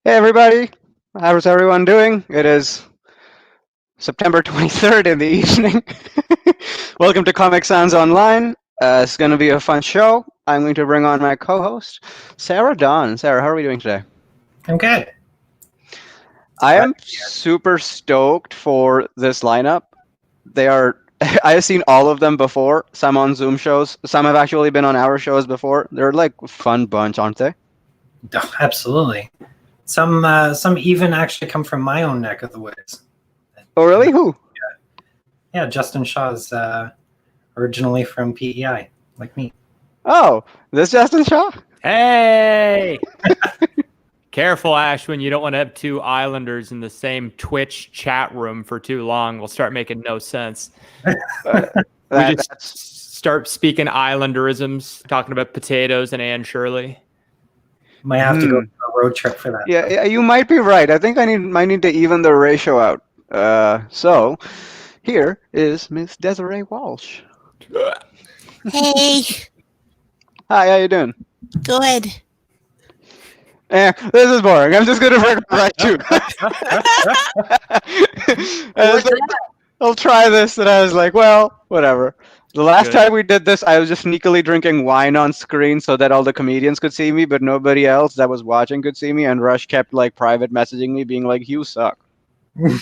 Hey everybody, how's everyone doing? It is September 23rd in the evening. Welcome to Comic Sans Online. It's going to be a fun show. I'm going to bring on my co-host, Sarah Dawn. Sarah, how are we doing today? I'm good. I am super stoked for this lineup. I have seen all of them before, some on Zoom shows, some have actually been on our shows before. They're like a fun bunch, aren't they? Oh, absolutely. Some even actually come from my own neck of the woods. Oh really? Who? Yeah, Justin Shaw's originally from PEI, like me. Oh, this Justin Shaw? Hey! Careful, Ashwyn. You don't want to have two Islanders in the same Twitch chat room for too long. We'll start making no sense. We just start speaking Islanderisms, talking about potatoes and Anne Shirley. Might have to go on a road trip for that. Yeah, you might be right. I think I might need to even the ratio out. So here is Miss Desiree Walsh. Hey, Hi, how you doing? good. This is boring. I'm just gonna bring it right too. I'll try this, and I was like, well, whatever. The last time we did this, I was just sneakily drinking wine on screen so that all the comedians could see me, but nobody else that was watching could see me. And Rush kept like private messaging me, being like, "You suck." So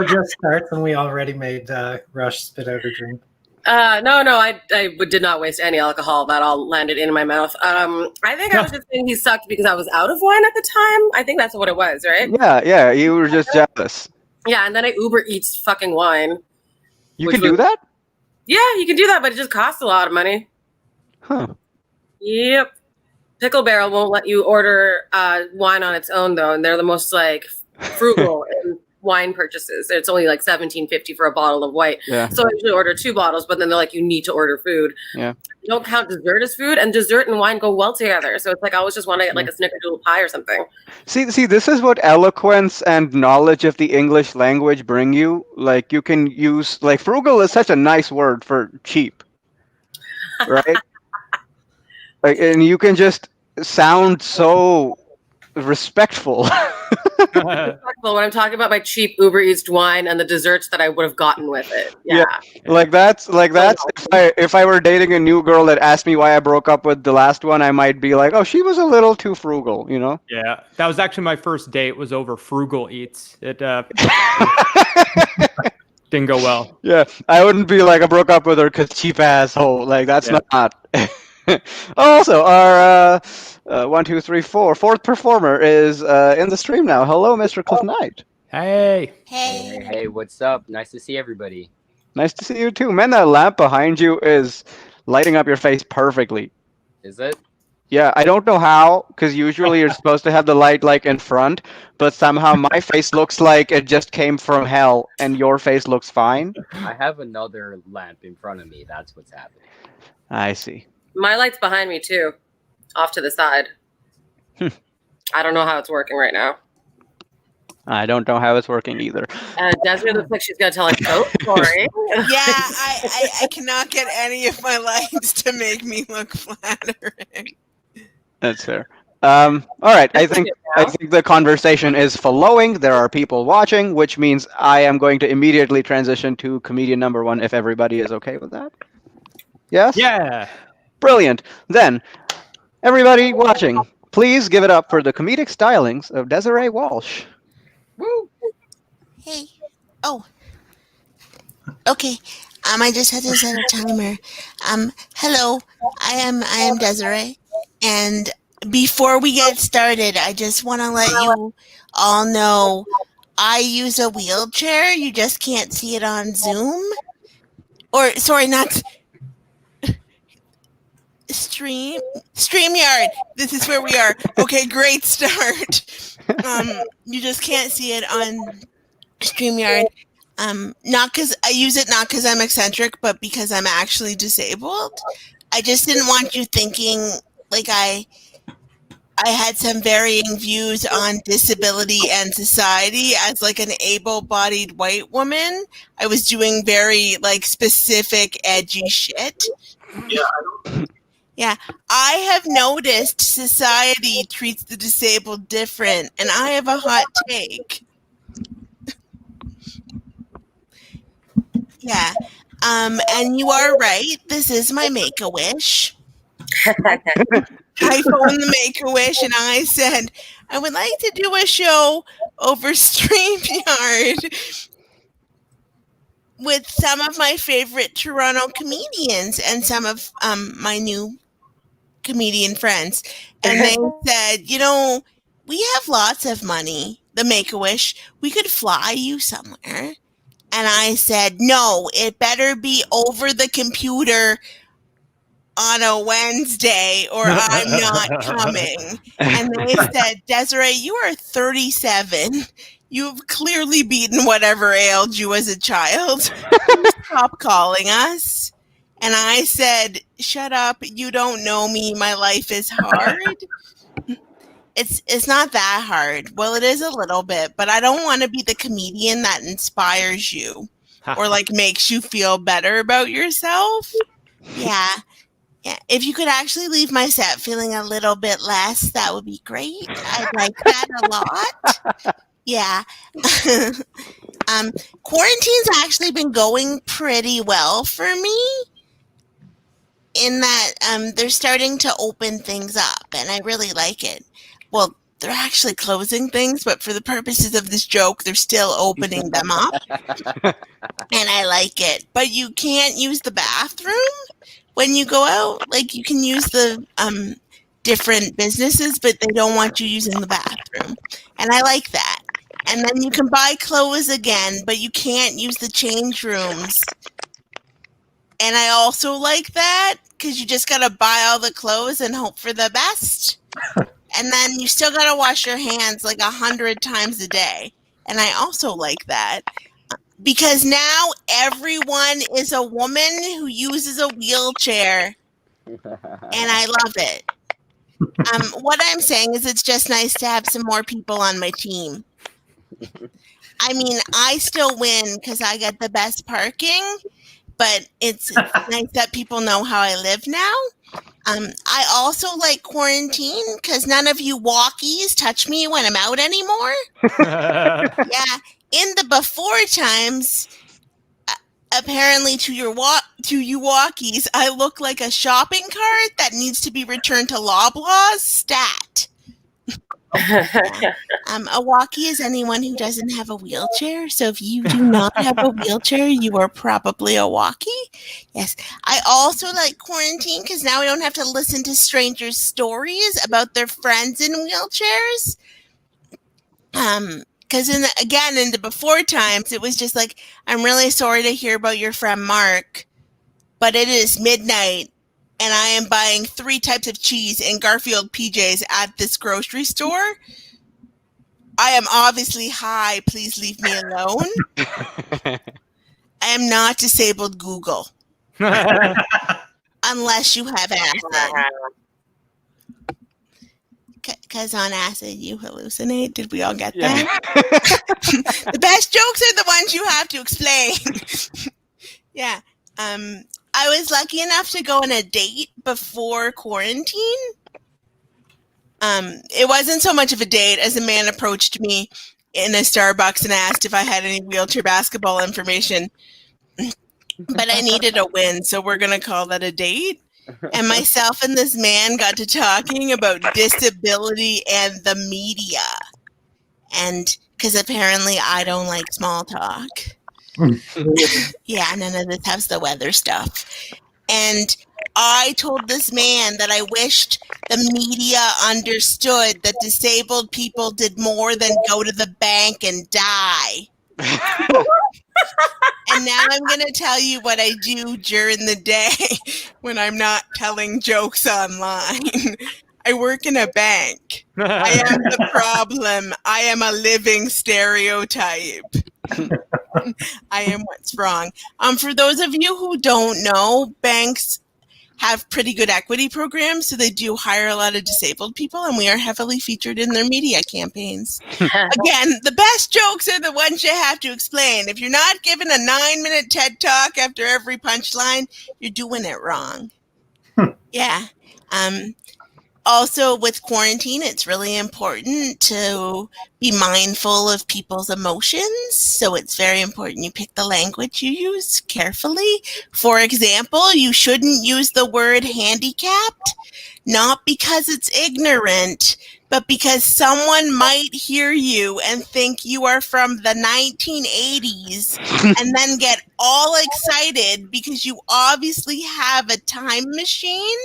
just starts, and we already made Rush spit out a drink. No, I did not waste any alcohol. That all landed in my mouth. I think I was just saying he sucked because I was out of wine at the time. I think that's what it was, right? Yeah, you were just jealous. Yeah, and then I Uber Eats fucking wine. You can do that? Yeah, you can do that, but it just costs a lot of money. Huh. Yep. Pickle Barrel won't let you order wine on its own, though, and they're the most like frugal in wine purchases. It's only like $17.50 for a bottle of white. Yeah. So I usually order 2 bottles, but then they're like, you need to order food. Yeah. You don't count dessert as food, and dessert and wine go well together. So it's like I always just want to get like a snickerdoodle pie or something. See, this is what eloquence and knowledge of the English language bring you. Like you can use like frugal is such a nice word for cheap, right? Like, and you can just sound so respectful. When I'm talking about my cheap Uber Eats wine and the desserts that I would have gotten with it. Yeah. Like that's if I were dating a new girl that asked me why I broke up with the last one, I might be like, oh, she was a little too frugal, you know? Yeah, that was actually my first date. Was over Frugal Eats. It didn't go well. Yeah, I wouldn't be like I broke up with her because cheap asshole. Like that's not. Also, our 1, 2, 3, 4 fourth performer is in the stream now. Hello, Mr. Clif Knight. Hey. Hey, What's up? Nice to see everybody. Nice to see you too, man. That lamp behind you is lighting up your face perfectly. Is it? Yeah, I don't know how, because usually you're supposed to have the light like in front, but somehow my face looks like it just came from hell, and your face looks fine. I have another lamp in front of me. That's what's happening. I see. My light's behind me too, off to the side. I don't know how it's working right now. I don't know how it's working either. Desiree looks like she's going to tell a joke story. Yeah, I cannot get any of my lights to make me look flattering. That's fair. All right, I think the conversation is flowing. There are people watching, which means I am going to immediately transition to comedian number 1 if everybody is okay with that. Yes? Yeah. Brilliant. Then, everybody watching, please give it up for the comedic stylings of Desiree Walsh. Woo! Hey. Oh. Okay. I just had to set a timer. Hello. I am Desiree, and before we get started, I just want to let you all know I use a wheelchair. You just can't see it on Zoom. Or sorry, not StreamYard. This is where we are. Okay, great start. You just can't see it on StreamYard. Not because I use it, not because I'm eccentric, but because I'm actually disabled. I just didn't want you thinking like I had some varying views on disability and society as like an able-bodied white woman. I was doing very like specific, edgy shit. Yeah. Yeah, I have noticed society treats the disabled different, and I have a hot take. Yeah, and you are right. This is my Make-A-Wish. I phoned the Make-A-Wish, and I said, I would like to do a show over StreamYard with some of my favorite Toronto comedians and some of my new comedian friends. And they said, we have lots of money, the Make-A-Wish. We could fly you somewhere. And I said, no, it better be over the computer on a Wednesday or I'm not coming. And they said, Desiree, you are 37. You've clearly beaten whatever ailed you as a child. Stop calling us. And I said, shut up. You don't know me. My life is hard. It's not that hard. Well, it is a little bit, but I don't want to be the comedian that inspires you or like makes you feel better about yourself. Yeah. If you could actually leave my set feeling a little bit less, that would be great. I'd like that a lot. Yeah. Quarantine's actually been going pretty well for me in that they're starting to open things up, and I really like it. Well, they're actually closing things, but for the purposes of this joke, they're still opening them up, and I like it. But you can't use the bathroom when you go out. Like, you can use the different businesses, but they don't want you using the bathroom, and I like that. And then you can buy clothes again, but you can't use the change rooms. And I also like that because you just got to buy all the clothes and hope for the best. And then you still got to wash your hands like 100 times a day. And I also like that because now everyone is a woman who uses a wheelchair. And I love it. What I'm saying is it's just nice to have some more people on my team. I mean, I still win because I get the best parking, but it's nice that people know how I live now. I also like quarantine because none of you walkies touch me when I'm out anymore. Yeah, in the before times, apparently to you walkies, I look like a shopping cart that needs to be returned to Loblaws. Stat. A walkie is anyone who doesn't have a wheelchair. So if you do not have a wheelchair, you are probably a walkie. Yes. I also like quarantine because now I don't have to listen to strangers' stories about their friends in wheelchairs. Because in the before times, it was just like, I'm really sorry to hear about your friend Mark, but it is midnight. And I am buying 3 types of cheese and Garfield PJs at this grocery store. I am obviously high. Please leave me alone. I am not disabled Google. Unless you have acid. Because on acid, you hallucinate. Did we all get that? The best jokes are the ones you have to explain. Yeah. I was lucky enough to go on a date before quarantine. It wasn't so much of a date as a man approached me in a Starbucks and asked if I had any wheelchair basketball information. But I needed a win, so we're going to call that a date. And myself and this man got to talking about disability and the media. And because apparently I don't like small talk. Yeah, none of this has the weather stuff. And I told this man that I wished the media understood that disabled people did more than go to the bank and die. And now I'm going to tell you what I do during the day when I'm not telling jokes online. I work in a bank. I am the problem. I am a living stereotype. I am what's wrong. For those of you who don't know, banks have pretty good equity programs, so they do hire a lot of disabled people, and we are heavily featured in their media campaigns. Again, the best jokes are the ones you have to explain. If you're not given a 9-minute TED Talk after every punchline, you're doing it wrong. Yeah. Also, with quarantine, it's really important to be mindful of people's emotions. So it's very important you pick the language you use carefully. For example, you shouldn't use the word handicapped, not because it's ignorant, but because someone might hear you and think you are from the 1980s and then get all excited because you obviously have a time machine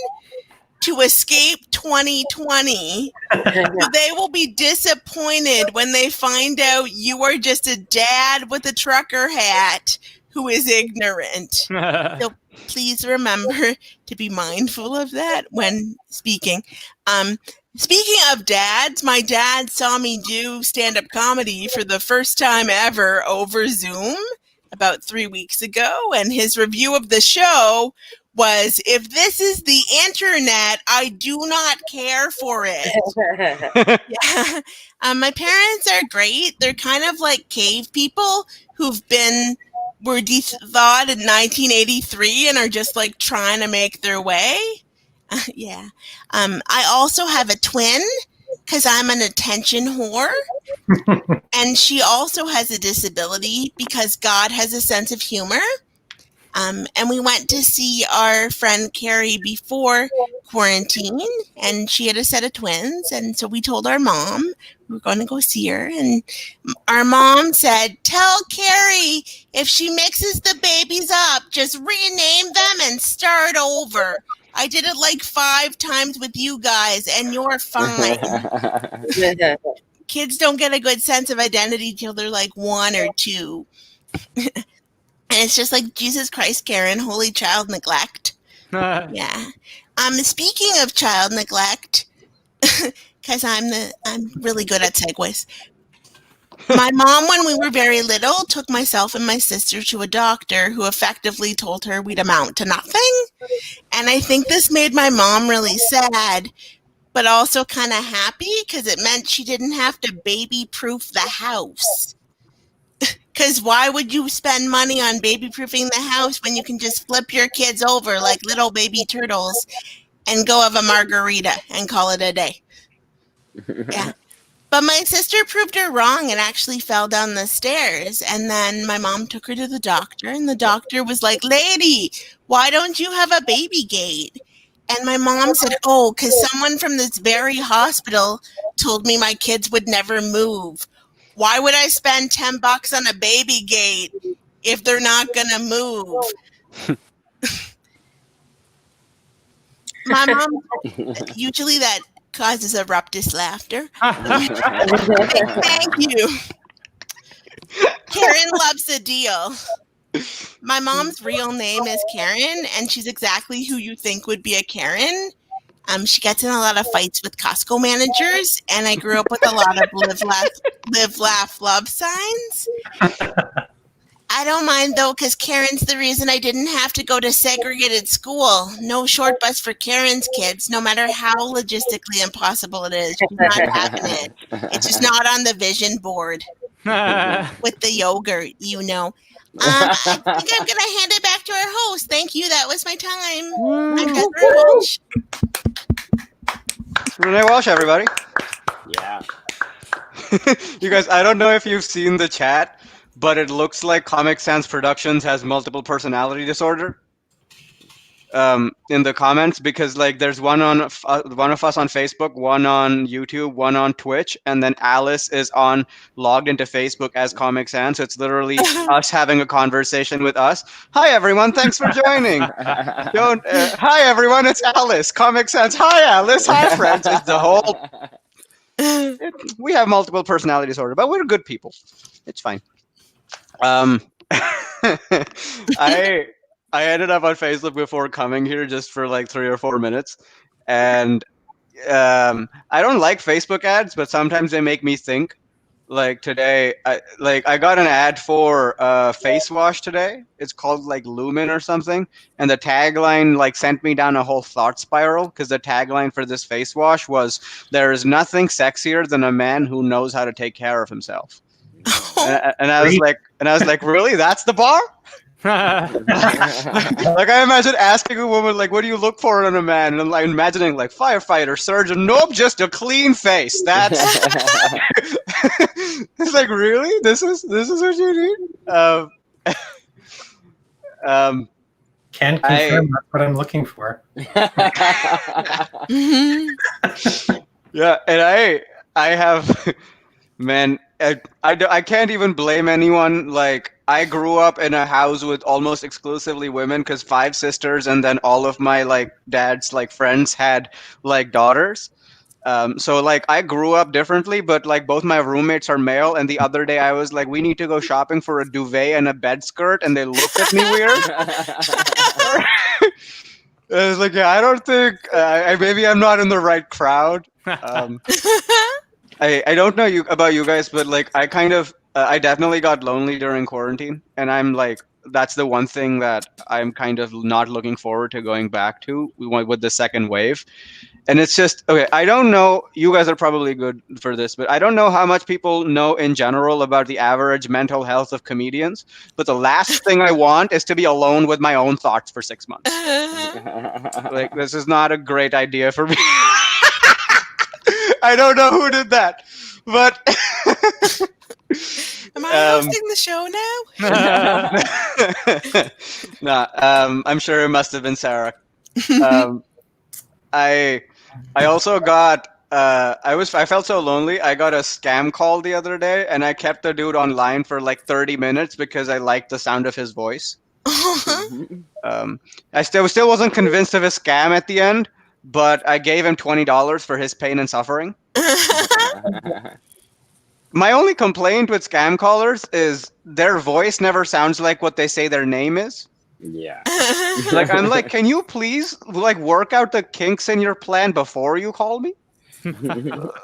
to escape 2020. So they will be disappointed when they find out you are just a dad with a trucker hat who is ignorant. So please remember to be mindful of that when speaking. Speaking of dads, my dad saw me do stand-up comedy for the first time ever over Zoom about 3 weeks ago, and his review of the show was, "If this is the internet, I do not care for it." Yeah. My parents are great. They're kind of like cave people were thawed in 1983 and are just like trying to make their way. Yeah. I also have a twin because I'm an attention whore. And she also has a disability because God has a sense of humor. And we went to see our friend Carrie before quarantine, and she had a set of twins. And so we told our mom we were going to go see her. And our mom said, "Tell Carrie if she mixes the babies up, just rename them and start over. I did it like 5 times with you guys, and you're fine." Kids don't get a good sense of identity till they're like 1 or 2. And it's just like, Jesus Christ, Karen, holy child neglect. Yeah. Speaking of child neglect, because I'm really good at segues. My mom, when we were very little, took myself and my sister to a doctor who effectively told her we'd amount to nothing. And I think this made my mom really sad, but also kind of happy because it meant she didn't have to baby-proof the house. Because why would you spend money on baby-proofing the house when you can just flip your kids over like little baby turtles and go have a margarita and call it a day? Yeah. But my sister proved her wrong and actually fell down the stairs. And then my mom took her to the doctor, and the doctor was like, "Lady, why don't you have a baby gate?" And my mom said, "Oh, because someone from this very hospital told me my kids would never move. Why would I spend $10 on a baby gate if they're not going to move?" My mom, usually that causes a ruptus laughter. Thank you. Karen loves a deal. My mom's real name is Karen, and she's exactly who you think would be a Karen. She gets in a lot of fights with Costco managers, and I grew up with a lot of live, laugh, love signs. I don't mind, though, because Karen's the reason I didn't have to go to segregated school. No short bus for Karen's kids, no matter how logistically impossible it is. She's not having it. It's just not on the vision board with the yogurt, you know. I think I'm going to hand it back to our host. Thank you. That was my time. I'm Desiree Walsh. Renee Walsh, everybody. Yeah. You guys, I don't know if you've seen the chat, but it looks like Comic Sans Productions has multiple personality disorder in the comments, because like there's one of us on Facebook, one on YouTube, one on Twitch, and then Alice is logged into Facebook as Comic Sans. So it's literally us having a conversation with us. "Hi everyone, thanks for joining." "Hi everyone, it's Alice, Comic Sans." "Hi Alice, hi friends." It's the whole. We have multiple personality disorder, but we're good people. It's fine. I ended up on Facebook before coming here just for like 3 or 4 minutes, and I don't like Facebook ads, but sometimes they make me think. Like today, I got an ad for face wash today. It's called like Lumen or something, and the tagline like sent me down a whole thought spiral, because the tagline for this face wash was, "There is nothing sexier than a man who knows how to take care of himself." And I was like, really, that's the bar? Like I imagine asking a woman like, "What do you look for in a man?" And I'm like imagining like firefighter, surgeon. Nope, just a clean face. That's. It's like really. This is what you need. Can I- confirm that's what I'm looking for. Yeah, and I have, man, I can't even blame anyone. Like, I grew up in a house with almost exclusively women because 5 sisters, and then all of my like dad's like friends had like daughters. So like I grew up differently, but like both my roommates are male. And the other day I was like, we need to go shopping for a duvet and a bed skirt, and they looked at me weird. I was like, yeah, I don't think maybe I'm not in the right crowd. I don't know about you guys, but like I kind of I definitely got lonely during quarantine, and I'm like that's the one thing that I'm kind of not looking forward to going back to with the second wave. And it's just okay. I don't know. You guys are probably good for this, but I don't know how much people know in general about the average mental health of comedians. But the last thing I want is to be alone with my own thoughts for 6 months. Like this is not a great idea for me. I don't know who did that, but Am I hosting the show now? nah. I'm sure it must have been Sarah. I also got I felt so lonely. I got a scam call the other day, and I kept the dude online for like 30 minutes because I liked the sound of his voice. I still wasn't convinced of a scam at the end, but I gave him $20 for his pain and suffering. My only complaint with scam callers is their voice never sounds like what they say their name is. Yeah. Like I'm like, can you please like work out the kinks in your plan before you call me?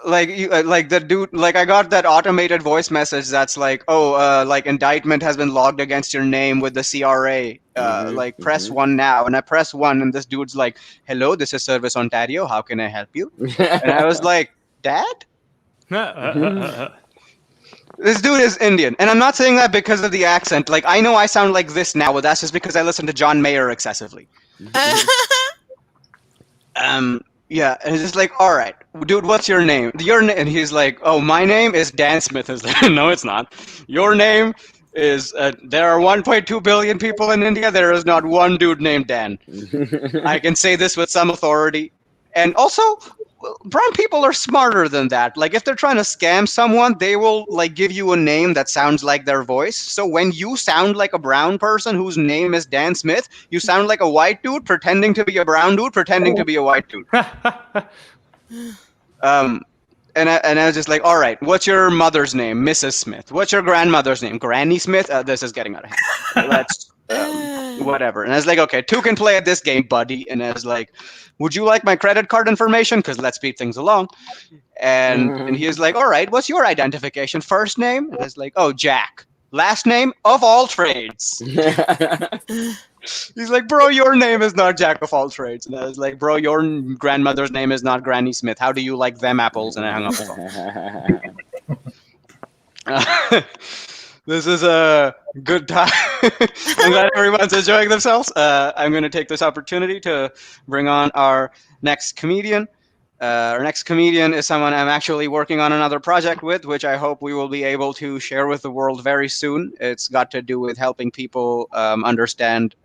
Like you like the dude like I got that automated voice message that's like, oh like indictment has been logged against your name with the CRA, like press 1 now. And I press 1, and this dude's like, hello, this is Service Ontario, how can I help you? And I was like, Dad, this dude is Indian. And I'm not saying that because of the accent. Like I know I sound like this now, but that's just because I listen to John Mayer excessively. Yeah, and it's just like, all right, dude, what's your name? And he's like, oh, my name is Dan Smith. I was like, no, it's not. Your name is, there are 1.2 billion people in India. There is not one dude named Dan. I can say this with some authority. And also, brown people are smarter than that. Like, if they're trying to scam someone, they will, like, give you a name that sounds like their voice. So when you sound like a brown person whose name is Dan Smith, you sound like a white dude pretending to be a brown dude pretending to be a white dude. And I was just like, all right, what's your mother's name? Mrs. Smith. What's your grandmother's name? Granny Smith? This is getting out of hand. Let's, whatever. And I was like, okay, 2 can play at this game, buddy. And I was like, would you like my credit card information? Because let's speed things along. And he was like, all right, what's your identification? First name? And I was like, oh, Jack. Last name? Of all trades. He's like, bro, your name is not Jack of all trades. And I was like, bro, your grandmother's name is not Granny Smith. How do you like them apples? And I hung up the phone. This is a good time. I'm glad everyone's enjoying themselves. I'm going to take this opportunity to bring on our next comedian. Our next comedian is someone I'm actually working on another project with, which I hope we will be able to share with the world very soon. It's got to do with helping people understand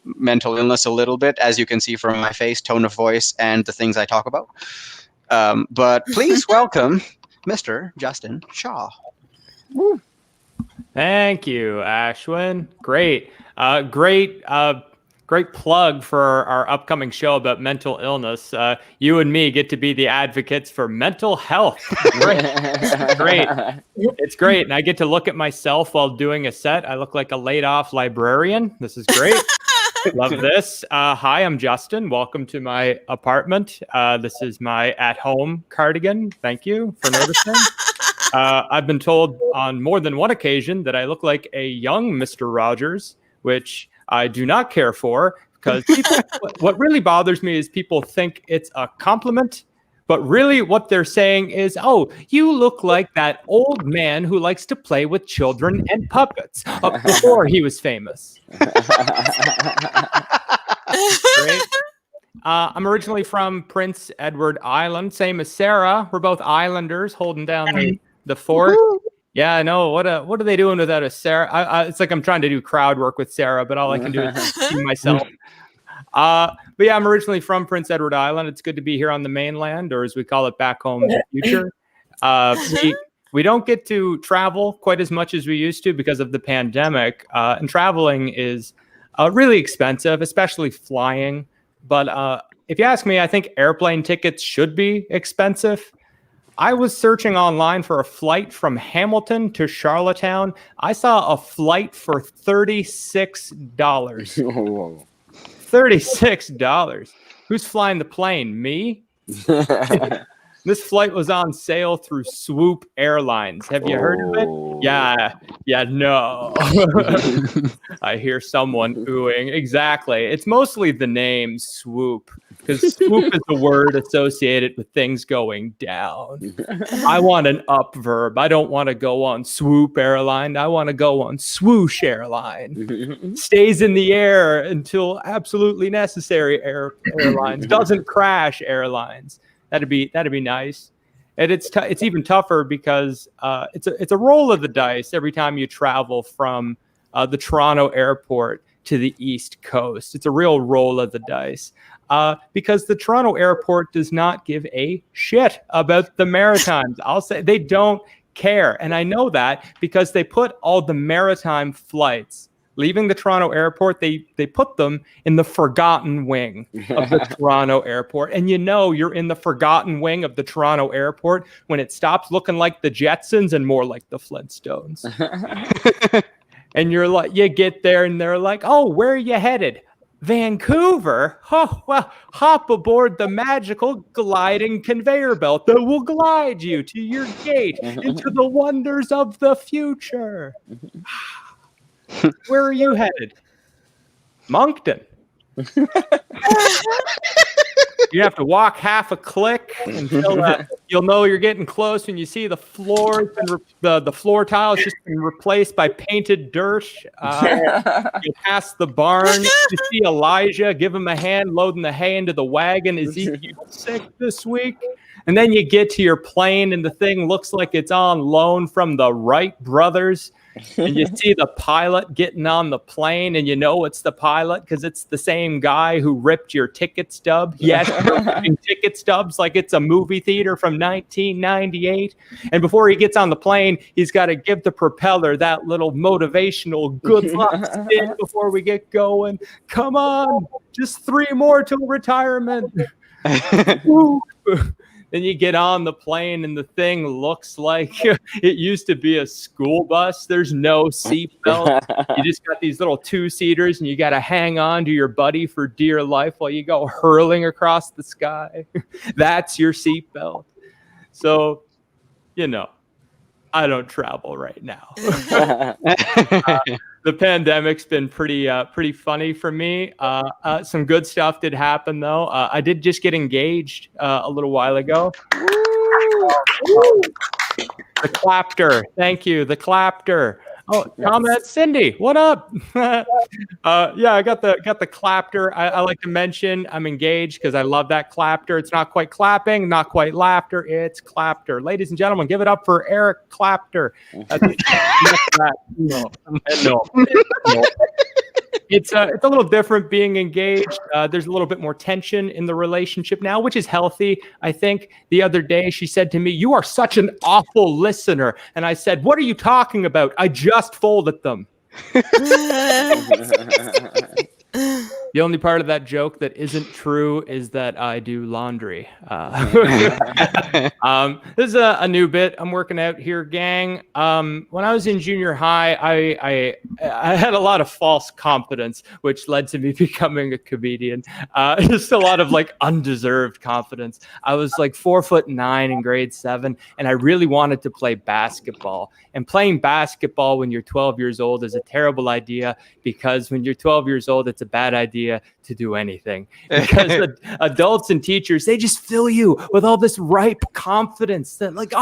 mental illness a little bit, as you can see from my face, tone of voice, and the things I talk about. But please welcome Mr. Justin Shaw. Woo. Thank you, Ashwyn. Great. Great plug for our upcoming show about mental illness. You and me get to be the advocates for mental health. Great. It's great. And I get to look at myself while doing a set. I look like a laid off librarian. This is great. Love this. Hi, I'm Justin. Welcome to my apartment. This is my at-home cardigan. Thank you for noticing. I've been told on more than one occasion that I look like a young Mr. Rogers, which I do not care for, because people, what really bothers me is people think it's a compliment But really what they're saying is, oh, you look like that old man who likes to play with children and puppets before he was famous. Great. I'm originally from Prince Edward Island, same as Sarah. We're both islanders holding down the fort. Yeah, I know. What are they doing without a Sarah? It's like I'm trying to do crowd work with Sarah, but all I can do is see myself. But yeah, I'm originally from Prince Edward Island. It's good to be here on the mainland, or as we call it back home, the future. We don't get to travel quite as much as we used to because of the pandemic. And traveling is really expensive, especially flying. But if you ask me, I think airplane tickets should be expensive. I was searching online for a flight from Hamilton to Charlottetown. I saw a flight for $36. Whoa. $36. Who's flying the plane? Me? This flight was on sale through Swoop Airlines. Have you heard of it? Yeah, no. I hear someone oohing. Exactly. It's mostly the name Swoop, because swoop is a word associated with things going down. I want an up verb. I don't want to go on Swoop Airline. I want to go on Swoosh Airline. Stays in the air until absolutely necessary airlines. Doesn't crash airlines. That'd be nice. And it's even tougher because it's a roll of the dice every time you travel from the Toronto airport to the East Coast. It's a real roll of the dice because the Toronto airport does not give a shit about the Maritimes. I'll say they don't care. And I know that because they put all the maritime flights leaving the Toronto airport, they put them in the forgotten wing of the Toronto airport. And you know you're in the forgotten wing of the Toronto airport when it stops looking like the Jetsons and more like the Flintstones. And you're like, you get there and they're like, oh, where are you headed? Vancouver? Oh, well, hop aboard the magical gliding conveyor belt that will glide you to your gate into the wonders of the future. Where are you headed? Moncton. You have to walk half a click until you'll know you're getting close when you see the floors and the floor tiles just been replaced by painted dirt. You pass the barn. You see Elijah, give him a hand, loading the hay into the wagon. Ezekiel sick this week. And then you get to your plane and the thing looks like it's on loan from the Wright brothers. And you see the pilot getting on the plane and you know it's the pilot because it's the same guy who ripped your ticket stub. Yes, ripping ticket stubs like it's a movie theater from 1998. And before he gets on the plane, he's got to give the propeller that little motivational good luck spin before we get going. Come on, just 3 more till retirement. Then you get on the plane and the thing looks like it used to be a school bus. There's no seatbelt. You just got these little 2-seaters and you got to hang on to your buddy for dear life while you go hurling across the sky. That's your seatbelt. So, I don't travel right now. The pandemic's been pretty funny for me. Some good stuff did happen though. I did just get engaged a little while ago. The clapter, thank you. The clapter. Oh, comment, Cindy, what up? Yeah, I got the clapter. I like to mention I'm engaged because I love that clapter. It's not quite clapping, not quite laughter. It's clapter. Ladies and gentlemen, give it up for Eric Clapter. No. It's a little different being engaged. There's a little bit more tension in the relationship now, which is healthy. I think the other day she said to me, "You are such an awful listener." And I said, "What are you talking about? I just folded them." The only part of that joke that isn't true is that I do laundry. This is a new bit I'm working out here, gang. When I was in junior high, I had a lot of false confidence, which led to me becoming a comedian. Just a lot of undeserved confidence. I was 4'9" in grade 7, and I really wanted to play basketball. And playing basketball when you're 12 years old is a terrible idea because when you're 12 years old, it's a bad idea idea to do anything because the adults and teachers, they just fill you with all this ripe confidence that like,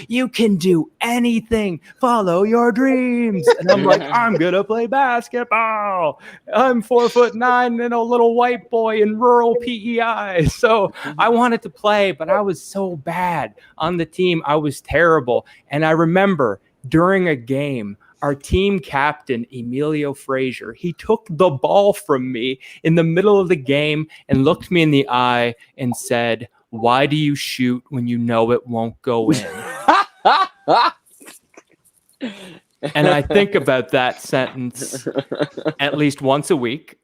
you can do anything, follow your dreams. And I'm like, I'm gonna play basketball. I'm 4'9" and a little white boy in rural PEI. So I wanted to play, but I was so bad on the team. I was terrible. And I remember during a game, our team captain, Emilio Frazier, he took the ball from me in the middle of the game and looked me in the eye and said, "Why do you shoot when you know it won't go in?" And I think about that sentence at least once a week.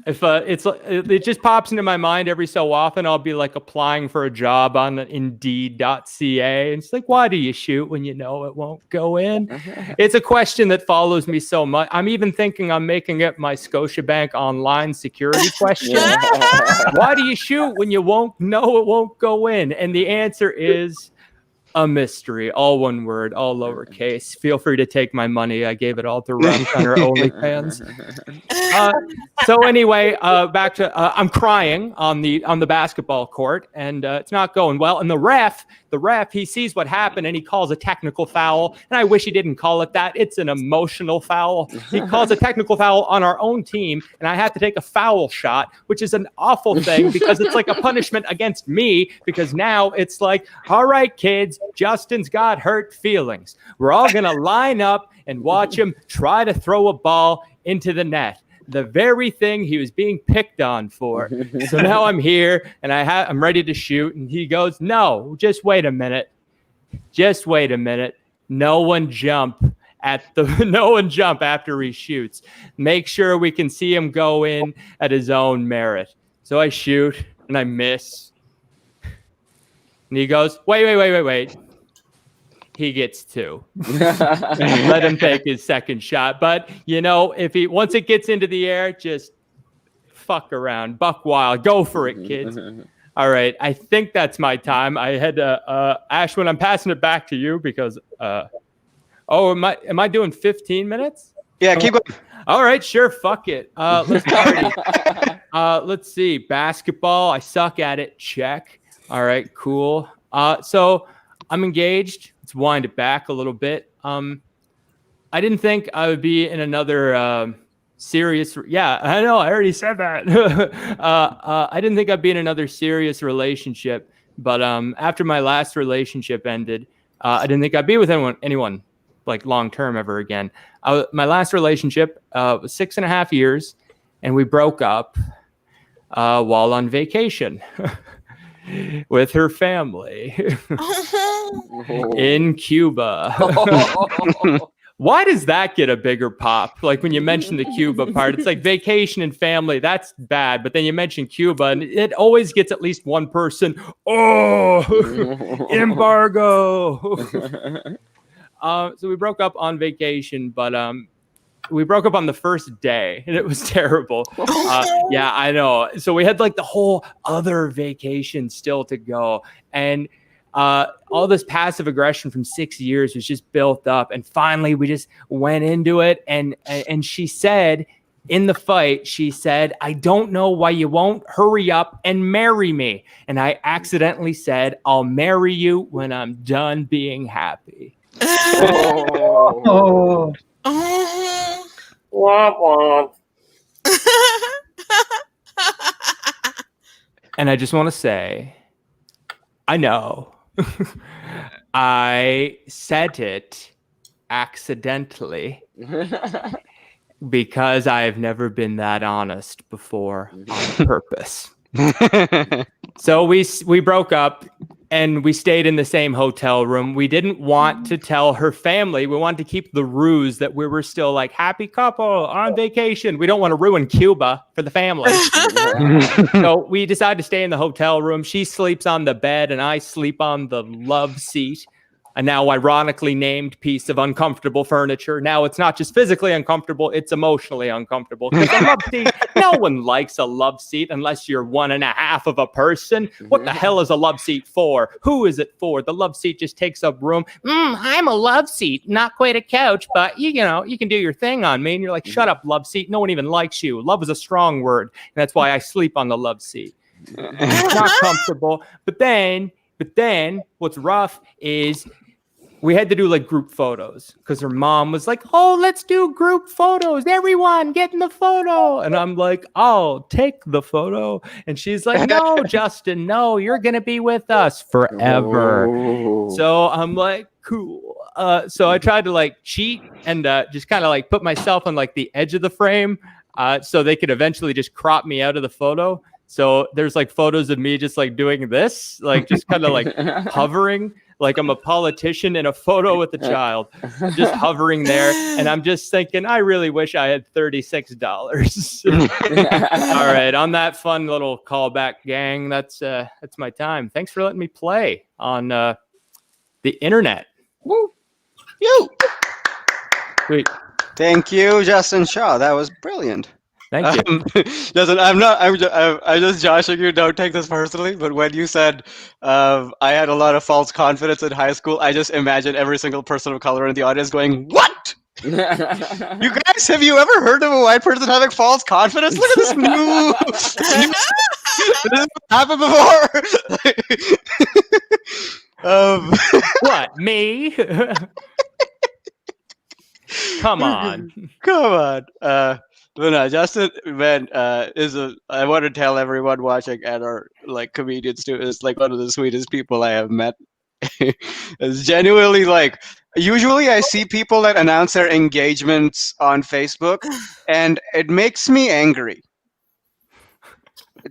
If it just pops into my mind every so often, I'll be like applying for a job on Indeed.ca. And it's like, why do you shoot when you know it won't go in? It's a question that follows me so much. I'm even thinking I'm making it my Scotiabank online security question. Why do you shoot when you know it won't go in? And the answer is a mystery, all one word, all lowercase. Feel free to take my money. I gave it all to Rum on her OnlyFans. So anyway, back to I'm crying on the basketball court, and it's not going well. And the ref, he sees what happened and he calls a technical foul. And I wish he didn't call it that. It's an emotional foul. He calls a technical foul on our own team, and I have to take a foul shot, which is an awful thing because it's like a punishment against me. Because now it's like, all right, kids. Justin's got hurt feelings. We're all going to line up and watch him try to throw a ball into the net. The very thing he was being picked on for. So now I'm here and I'm ready to shoot. And he goes, "No, just wait a minute. Just wait a minute. No one jump after he shoots. Make sure we can see him go in at his own merit." So I shoot and I miss. And he goes, wait. He gets 2. Let him take his second shot. But, once it gets into the air, just fuck around. Buck wild. Go for it, kids. All right. I think that's my time. I had Ashwyn, I'm passing it back to you because, am I doing 15 minutes? Yeah, keep going. All right, sure. Fuck it. Let's party. Let's see. Basketball. I suck at it. Check. All right, cool. So I'm engaged. Let's wind it back a little bit. I didn't think I would be in another serious. Yeah, I know. I already said that. I didn't think I'd be in another serious relationship. But after my last relationship ended, I didn't think I'd be with anyone like long term ever again. My last relationship was 6.5 years, and we broke up while on vacation. With her family in Cuba. Why does that get a bigger pop? Like when you mention the Cuba part, it's like vacation and family. That's bad. But then you mention Cuba and it always gets at least one person. Oh, embargo. So we broke up on vacation, but we broke up on the first day and it was terrible. Yeah, I know. So we had like the whole other vacation still to go. And all this passive aggression from 6 years was just built up. And finally we just went into it. And she said in the fight, she said, "I don't know why you won't hurry up and marry me." And I accidentally said, "I'll marry you when I'm done being happy." Oh. Womp womp. And I just want to say, I know I said it accidentally because I have never been that honest before on purpose. So we broke up and we stayed in the same hotel room. We didn't want to tell her family. We wanted to keep the ruse that we were still like happy couple on vacation. We don't want to ruin Cuba for the family. So we decided to stay in the hotel room. She sleeps on the bed and I sleep on the love seat. A now ironically named piece of uncomfortable furniture. Now it's not just physically uncomfortable, it's emotionally uncomfortable. Because the love seat, no No one likes a love seat unless you're 1.5 of a person. What the hell is a love seat for? Who is it for? The love seat just takes up room. I'm a love seat, not quite a couch, but you know, you can do your thing on me. And you're like, shut up, love seat. No one even likes you. Love is a strong word. And that's why I sleep on the love seat. It's not comfortable. But then what's rough is we had to do like group photos because her mom was like, oh, let's do group photos. Everyone get in the photo. And I'm like, I'll take the photo. And she's like, no, Justin, no, you're going to be with us forever. Oh. So I'm like, cool. So I tried to like cheat and just kind of like put myself on like the edge of the frame so they could eventually just crop me out of the photo. So there's like photos of me just like doing this, like just kind of like hovering, like I'm a politician in a photo with a child, just hovering there. And I'm just thinking, I really wish I had $36. All right. On that fun little callback, gang, that's my time. Thanks for letting me play on the internet. Woo. You. Sweet. Thank you, Justin Shaw. That was brilliant. Thank you. Justin, I'm just joshing you. Don't take this personally. But when you said I had a lot of false confidence in high school, I just imagine every single person of color in the audience going, "What? You guys, have you ever heard of a white person having false confidence? Look at this new. This happened before." What, me? Come on. But no, Justin, man, I want to tell everyone watching and our like comedians too, is like one of the sweetest people I have met. It's genuinely like, usually I see people that announce their engagements on Facebook, and it makes me angry.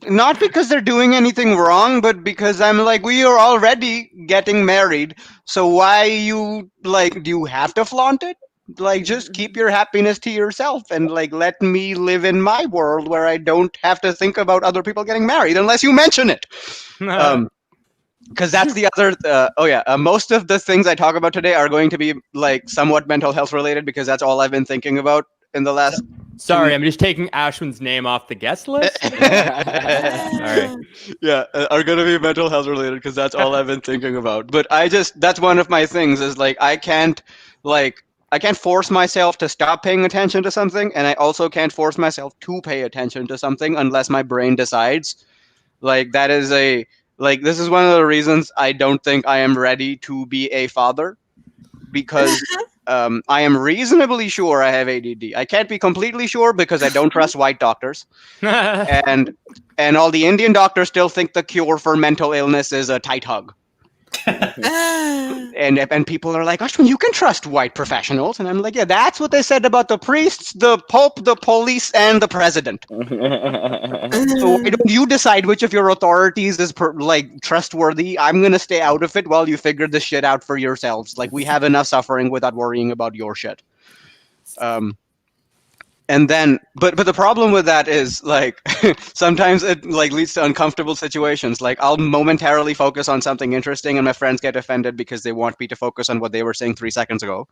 Not because they're doing anything wrong, but because I'm like, we are already getting married, so why do you have to flaunt it? Like, just keep your happiness to yourself and like let me live in my world where I don't have to think about other people getting married unless you mention it. Because that's the other most of the things I talk about today are going to be like somewhat mental health related, because that's all I've been thinking about in the last Sorry, I'm just taking Ashwyn's name off the guest list. Sorry. Yeah, are going to be mental health related because that's all I've been thinking about. But that's one of my things is like I can't force myself to stop paying attention to something, and I also can't force myself to pay attention to something unless my brain decides. Like this is one of the reasons I don't think I am ready to be a father, because I am reasonably sure I have ADD. I can't be completely sure because I don't trust white doctors, and all the Indian doctors still think the cure for mental illness is a tight hug. And people are like, Ashwyn, you can trust white professionals, and I'm like, yeah, that's what they said about the priests, the pope, the police, and the president. So why don't you decide which of your authorities is trustworthy? I'm gonna stay out of it while you figure this shit out for yourselves. Like, we have enough suffering without worrying about your shit. And then, but the problem with that is like sometimes it like leads to uncomfortable situations. Like, I'll momentarily focus on something interesting, and my friends get offended because they want me to focus on what they were saying 3 seconds ago.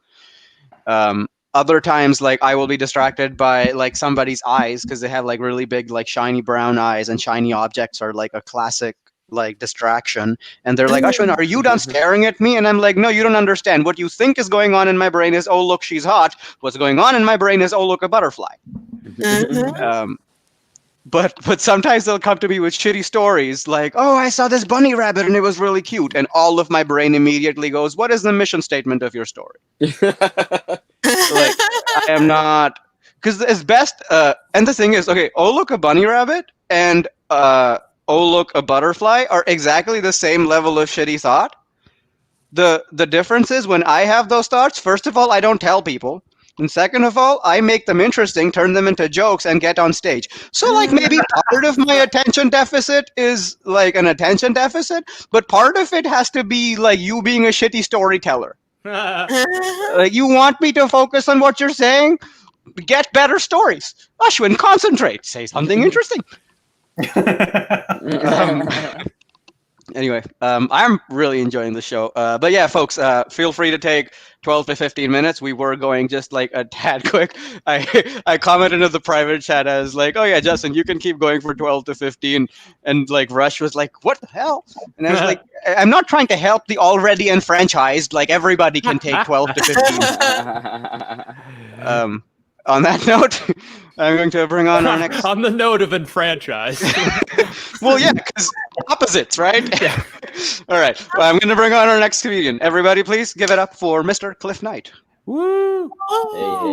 Other times, like, I will be distracted by like somebody's eyes because they have like really big like shiny brown eyes, and shiny objects are like a classic like distraction, and they're like, Ashwyn, are you done staring at me? And I'm like, no, you don't understand. What you think is going on in my brain is, oh, look, she's hot. What's going on in my brain is, oh, look, a butterfly. But sometimes they'll come to me with shitty stories like, oh, I saw this bunny rabbit and it was really cute, and all of my brain immediately goes, what is the mission statement of your story? Like, I am not, because it's best and the thing is, okay, oh, look, a bunny rabbit and oh, look, a butterfly are exactly the same level of shitty thought. The difference is, when I have those thoughts, first of all, I don't tell people. And second of all, I make them interesting, turn them into jokes, and get on stage. So, like, maybe part of my attention deficit is, like, an attention deficit, but part of it has to be, like, you being a shitty storyteller. Like, you want me to focus on what you're saying? Get better stories. Ashwyn, concentrate. Say something interesting. Anyway, I'm really enjoying the show. But yeah, folks, feel free to take 12 to 15 minutes. We were going just like a tad quick. I commented in the private chat as like, oh yeah, Justin, you can keep going for 12 to 15. And like Rush was like, what the hell? And I was like, I'm not trying to help the already enfranchised. Like everybody can take 12 to 15. On that note, I'm going to bring on our next. On the note of enfranchised. Well, yeah, because opposites, right? Yeah. All right. Well, I'm going to bring on our next comedian. Everybody, please give it up for Mr. Clif Knight. Woo!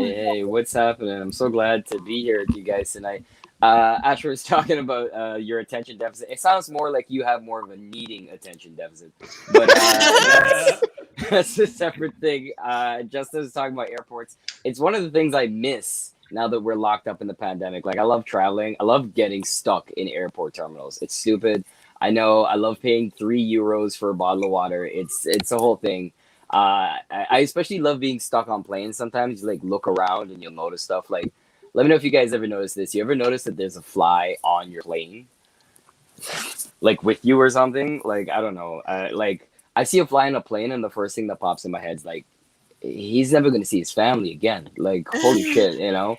Hey, what's happening? I'm so glad to be here with you guys tonight. Asher was talking about your attention deficit. It sounds more like you have more of a needing attention deficit, but that's a separate thing. Justin was talking about airports. It's one of the things I miss now that we're locked up in the pandemic. Like, I love traveling. I love getting stuck in airport terminals. It's stupid. I know. I love paying €3 for a bottle of water. It's a whole thing. I especially love being stuck on planes. Sometimes you like look around and you'll notice stuff. Like, let me know if you guys ever notice this. You ever notice that there's a fly on your plane, like with you or something? Like, I don't know. Like, I see a fly on a plane, and the first thing that pops in my head is like, he's never gonna see his family again. Like, holy shit, you know?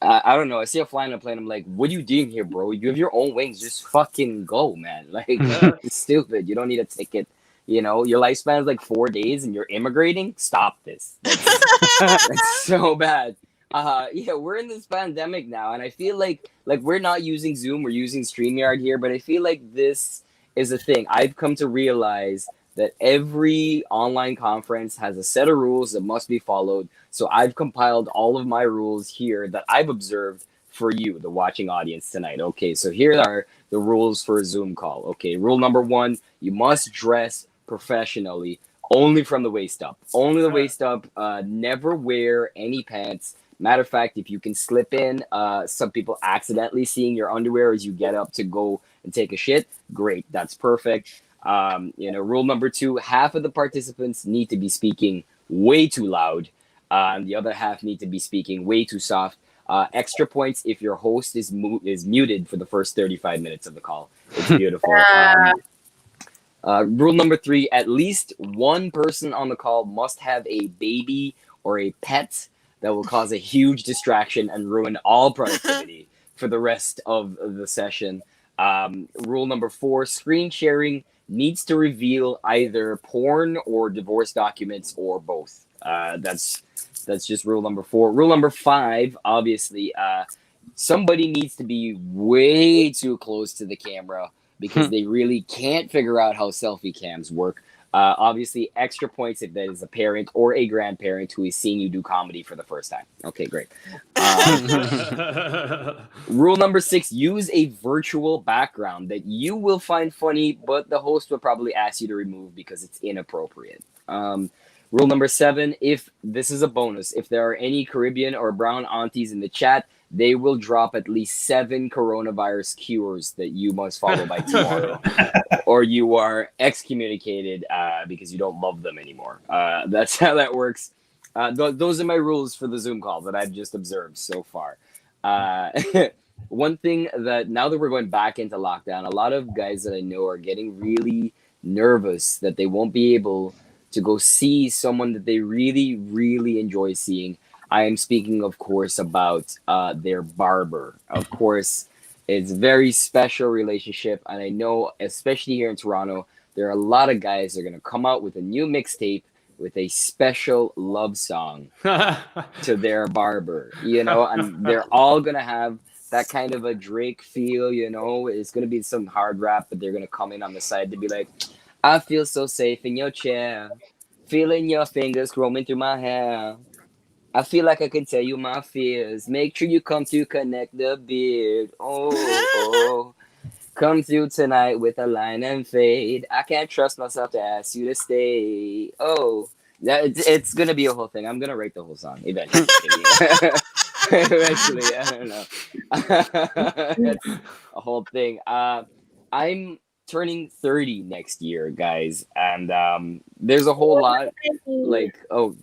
I don't know. I see a fly on a plane. I'm like, what are you doing here, bro? You have your own wings. Just fucking go, man. Like, it's stupid. You don't need a ticket. You know, your lifespan is like 4 days and you're immigrating. Stop this. That's so bad. Yeah, we're in this pandemic now, and I feel like we're not using Zoom, we're using StreamYard here, but I feel like this is a thing. I've come to realize that every online conference has a set of rules that must be followed. So I've compiled all of my rules here that I've observed for you, the watching audience tonight. Okay, so here are the rules for a Zoom call. Okay, rule number 1, you must dress professionally, only from the waist up. Only the waist up. Never wear any pants. Matter of fact, if you can slip in some people accidentally seeing your underwear as you get up to go and take a shit, great. That's perfect. Rule number 2, half of the participants need to be speaking way too loud. And the other half need to be speaking way too soft. Extra points if your host is muted for the first 35 minutes of the call. It's beautiful. Rule number 3, at least one person on the call must have a baby or a pet that will cause a huge distraction and ruin all productivity for the rest of the session. Rule number 4, screen sharing needs to reveal either porn or divorce documents or both. That's just rule number 4. Rule number 5, obviously, somebody needs to be way too close to the camera because they really can't figure out how selfie cams work. Obviously, extra points if that is a parent or a grandparent who is seeing you do comedy for the first time. Okay, great. Rule number 6, use a virtual background that you will find funny, but the host will probably ask you to remove because it's inappropriate. Rule number 7, if this is a bonus, if there are any Caribbean or brown aunties in the chat, they will drop at least 7 coronavirus cures that you must follow by tomorrow, or you are excommunicated because you don't love them anymore. That's how that works. Those are my rules for the Zoom call that I've just observed so far. One thing that now that we're going back into lockdown, a lot of guys that I know are getting really nervous that they won't be able to go see someone that they really, really enjoy seeing. I am speaking, of course, about their barber. Of course, it's a very special relationship. And I know, especially here in Toronto, there are a lot of guys that are going to come out with a new mixtape with a special love song to their barber, you know, and they're all going to have that kind of a Drake feel, you know. It's going to be some hard rap, but they're going to come in on the side to be like, I feel so safe in your chair, feeling your fingers roaming through my hair. I feel like I can tell you my fears. Make sure you come to connect the beard. Oh. Come through tonight with a line and fade. I can't trust myself to ask you to stay. Oh. It's going to be a whole thing. I'm going to write the whole song eventually. Eventually, I don't know. It's a whole thing. I'm turning 30 next year, guys, and there's a whole lot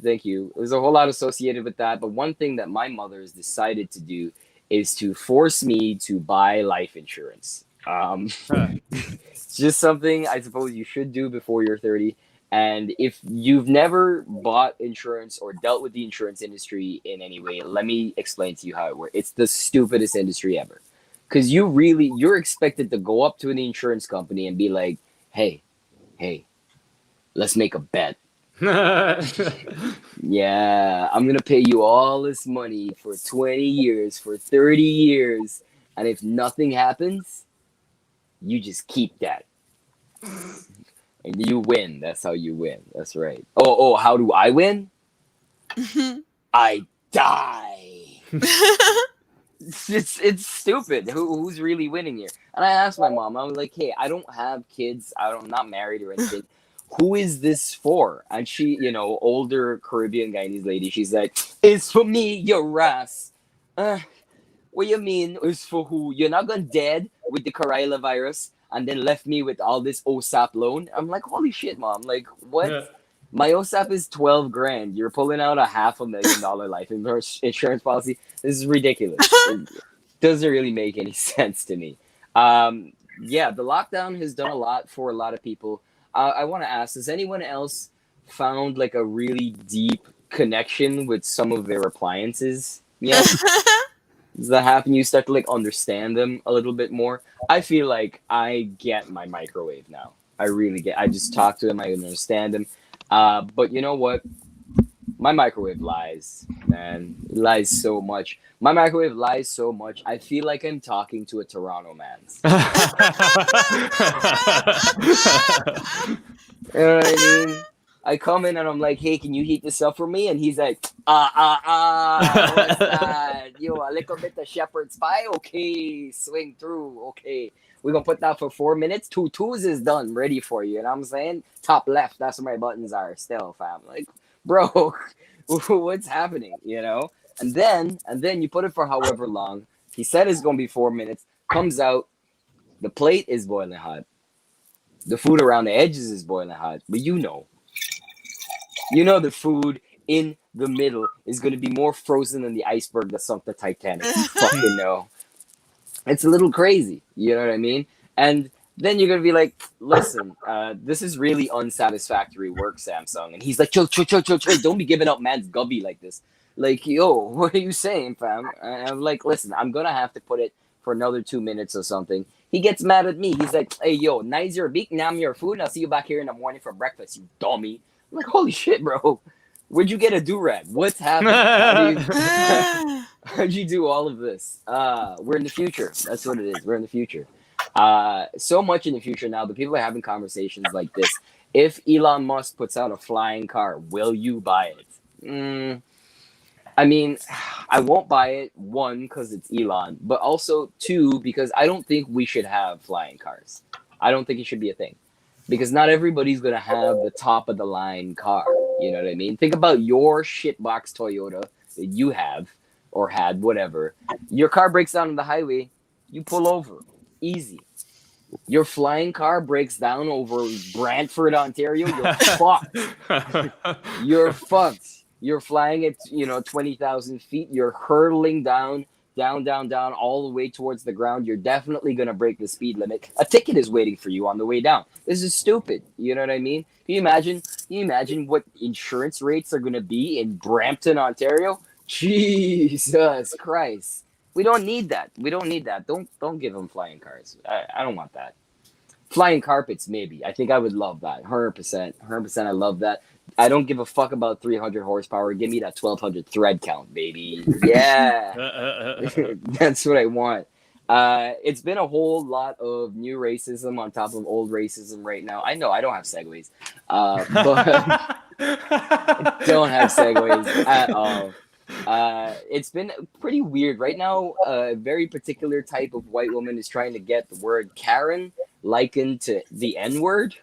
thank you. There's a whole lot associated with that, but one thing that my mother has decided to do is to force me to buy life insurance. It's just something I suppose you should do before you're 30. And if you've never bought insurance or dealt with the insurance industry in any way, let me explain to you how it works. It's the stupidest industry ever. Because you're expected to go up to an insurance company and be like, hey, let's make a bet. Yeah, I'm gonna pay you all this money for 20 years, for 30 years, and if nothing happens, you just keep that. And you win. That's how you win. That's right. Oh, how do I win? I die. It's stupid. Who's really winning here? And I asked my mom, I was like, hey, I don't have kids. I'm not married or anything. Who is this for? And she, older Caribbean Guyanese lady, she's like, it's for me, your ass. What you mean it's for who? You're not gonna dead with the coronavirus and then left me with all this OSAP loan? I'm like, holy shit, mom. Like, what? Yeah. My OSAP is 12 grand. You're pulling out a $500,000 life insurance policy. This is ridiculous. It doesn't really make any sense to me. Yeah, the lockdown has done a lot for a lot of people. I want to ask, has anyone else found like a really deep connection with some of their appliances? Yeah. Does that happen? You start to like understand them a little bit more. I feel like I get my microwave now. I just talk to them. I understand them. But you know what? My microwave lies, man. It lies so much. My microwave lies so much. I feel like I'm talking to a Toronto man. You know what I mean? I come in and I'm like, hey, can you heat this up for me? And he's like, what's that? Yo, a little bit of shepherd's pie? Okay, swing through. Okay. We're going to put that for 4 minutes. 2 twos is done, ready for you. And I'm saying, top left, that's where my buttons are still, fam. Like, bro, what's happening, And then you put it for however long. He said it's going to be 4 minutes. Comes out, the plate is boiling hot. The food around the edges is boiling hot. But the food in the middle is going to be more frozen than the iceberg that sunk the Titanic. You fucking know. It's a little crazy. You know what I mean? And then you're going to be like, listen, this is really unsatisfactory work, Samsung. And he's like, chill. Don't be giving up man's gubby like this. Like, yo, what are you saying, fam? And I'm like, listen, I'm going to have to put it for another 2 minutes or something. He gets mad at me. He's like, hey, yo, nice your beak, nam your food, and I'll see you back here in the morning for breakfast, you dummy. I'm like, holy shit, bro. Where'd you get a do-rag? What's happening? How'd you do all of this? We're in the future. That's what it is. We're in the future. So much in the future now. The people are having conversations like this. If Elon Musk puts out a flying car, will you buy it? I mean, I won't buy it, 1, because it's Elon, but also 2, because I don't think we should have flying cars. I don't think it should be a thing. Because not everybody's going to have the top of the line car. You know what I mean? Think about your shitbox Toyota that you have or had, whatever. Your car breaks down on the highway. You pull over. Easy. Your flying car breaks down over Brantford, Ontario. You're fucked. You're fucked. You're flying at, 20,000 feet. You're hurtling down, all the way towards the ground. You're definitely going to break the speed limit. A ticket is waiting for you on the way down. This is stupid. You know what I mean? Can you imagine what insurance rates are going to be in Brampton, Ontario? Jesus Christ. We don't need that. Don't give them flying cars. I don't want that. Flying carpets, maybe. I think I would love that. 100%. I love that. I don't give a fuck about 300 horsepower. Give me that 1200 thread count, baby. Yeah. That's what I want. It's been a whole lot of new racism on top of old racism right now. I know I don't have segues, but I don't have segues at all. It's been pretty weird. Right now, a very particular type of white woman is trying to get the word Karen likened to the N-word.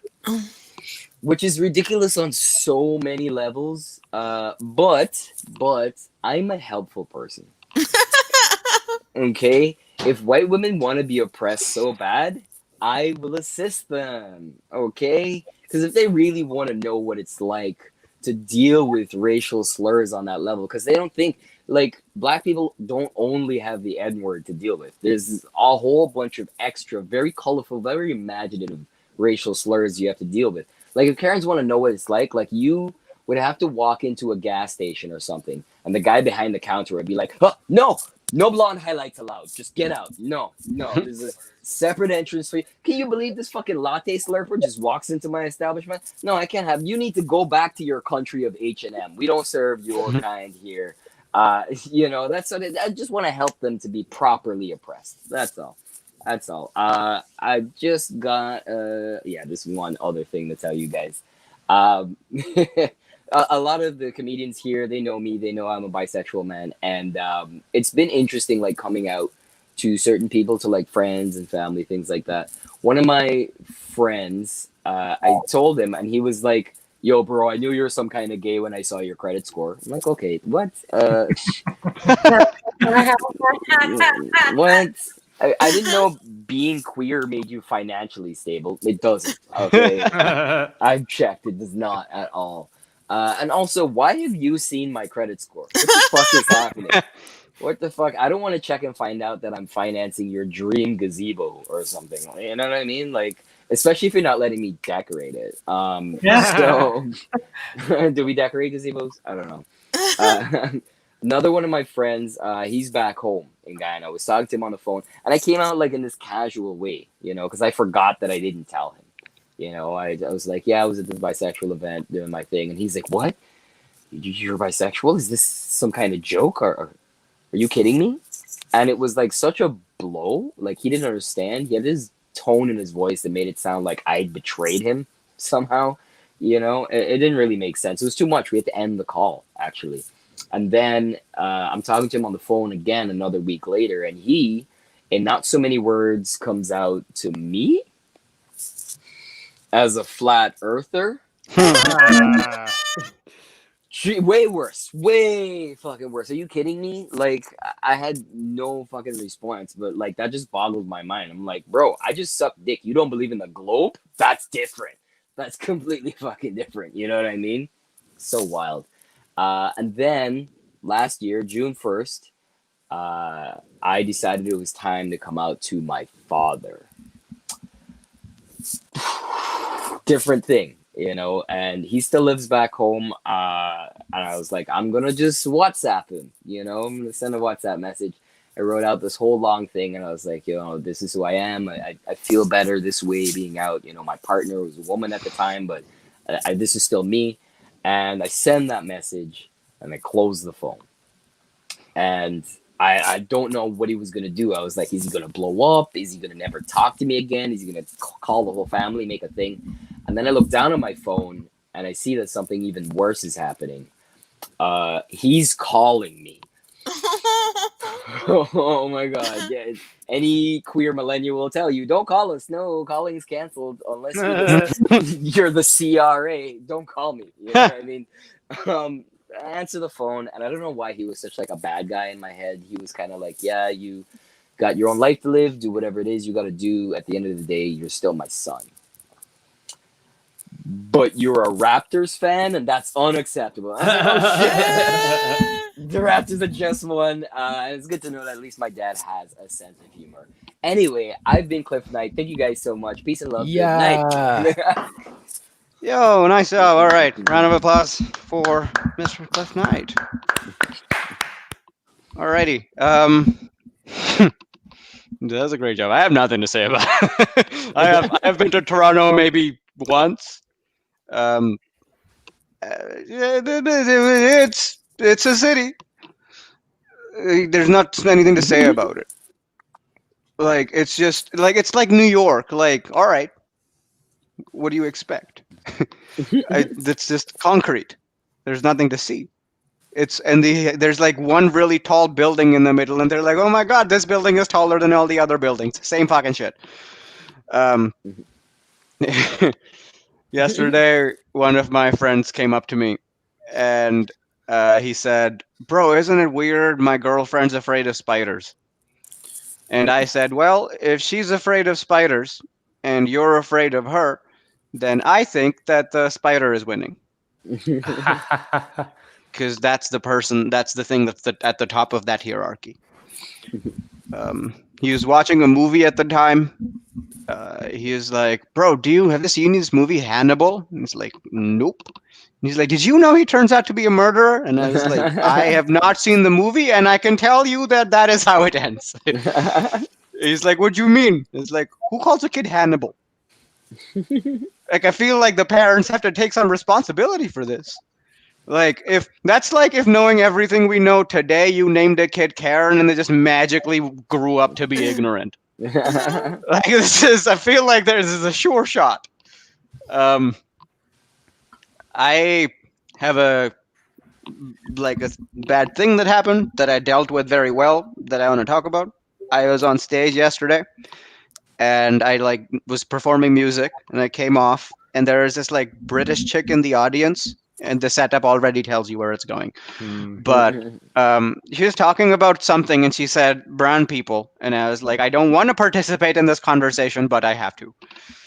Which is ridiculous on so many levels. But I'm a helpful person. Okay? If white women want to be oppressed so bad, I will assist them. Okay? Because if they really want to know what it's like to deal with racial slurs on that level, because they don't think like black people don't only have the N word to deal with. There's a whole bunch of extra, very colorful, very imaginative racial slurs you have to deal with. Like if Karens want to know what it's like you would have to walk into a gas station or something, and the guy behind the counter would be like, "Huh, no, no blonde highlights allowed. Just get out. No, there's a separate entrance for you." Can you believe this fucking latte slurper just walks into my establishment? No, I can't have. You need to go back to your country of H&M. We don't serve your kind here. That's what I just want to help them to be properly oppressed. That's all. I just got this one other thing to tell you guys. A lot of the comedians here, they know me. They know I'm a bisexual man, and it's been interesting, like coming out to certain people, to like friends and family, things like that. One of my friends, I told him, and he was like, "Yo, bro, I knew you were some kind of gay when I saw your credit score." I'm like, "Okay, what? What?" I didn't know being queer made you financially stable. It doesn't. Okay, I've checked. It does not at all. And also, why have you seen my credit score? What the fuck is happening? What the fuck? I don't want to check and find out that I'm financing your dream gazebo or something. You know what I mean? Like, especially if you're not letting me decorate it. So, do we decorate gazebos? I don't know. Another one of my friends, he's back home in Guyana. I was talking to him on the phone, and I came out like in this casual way, because I forgot that I didn't tell him. I was like, yeah, I was at this bisexual event doing my thing, and he's like, "What? You're bisexual? Is this some kind of joke? Or are you kidding me?" And it was like such a blow. Like he didn't understand. He had this tone in his voice that made it sound like I'd betrayed him somehow. It didn't really make sense. It was too much. We had to end the call, actually. And then I'm talking to him on the phone again another week later, and he, in not so many words, comes out to me as a flat earther. Way worse. Way fucking worse. Are you kidding me? Like, I had no fucking response, but like that just boggled my mind. I'm like, bro, I just suck dick. You don't believe in the globe? That's different. That's completely fucking different. You know what I mean? So wild. And then last year, June 1st, I decided it was time to come out to my father. Different thing, and he still lives back home. And I was like, I'm gonna just WhatsApp him, I'm gonna send a WhatsApp message. I wrote out this whole long thing, and I was like, this is who I am. I feel better this way being out. My partner was a woman at the time, but this is still me. And I send that message, and I close the phone. And I don't know what he was going to do. I was like, is he going to blow up? Is he going to never talk to me again? Is he going to call the whole family, make a thing? And then I look down at my phone, and I see that something even worse is happening. He's calling me. Oh my God. Yeah. Any queer millennial will tell you, don't call us. No, calling is canceled unless you're the CRA. Don't call me. You know what I mean? I answer the phone, and I don't know why he was such like a bad guy in my head. He was kind of like, yeah, you got your own life to live. Do whatever it is you got to do. At the end of the day, you're still my son. But you're a Raptors fan, and that's unacceptable. I was like, oh, shit. The Raptors are just won. It's good to know that at least my dad has a sense of humor. Anyway, I've been Clif Knight. Thank you guys so much. Peace and love. Yeah. Good night. Yo, nice job. All right. Round of applause for Mr. Clif Knight. Alrighty. That's a great job. I have nothing to say about it. I have been to Toronto maybe once. It's a city. There's not anything to say about it. Like, it's just like, it's like New York. Like, all right, what do you expect? It's just concrete. There's nothing to see. There's like one really tall building in the middle, and they're like, oh my God, this building is taller than all the other buildings. Same fucking shit. Yesterday, one of my friends came up to me, and he said, bro, isn't it weird? My girlfriend's afraid of spiders. And I said, well, if she's afraid of spiders and you're afraid of her, then I think that the spider is winning. because that's the person, that's the thing that's at the top of that hierarchy. He was watching a movie at the time. He was like, "Bro, have you seen this movie Hannibal?" And he's like, "Nope." And he's like, "Did you know he turns out to be a murderer?" And I was like, "I have not seen the movie, and I can tell you that is how it ends." He's like, "What do you mean?" It's like, "Who calls a kid Hannibal?" Like, I feel like the parents have to take some responsibility for this. Like, if knowing everything we know today, you named a kid Karen and they just magically grew up to be ignorant. Like, I feel like this is a sure shot. I have a bad thing that happened that I dealt with very well that I want to talk about. I was on stage yesterday and I was performing music and I came off and there is this British chick in the audience and the setup already tells you where it's going. But she was talking about something and she said brown people and I was like, I don't want to participate in this conversation, but I have to.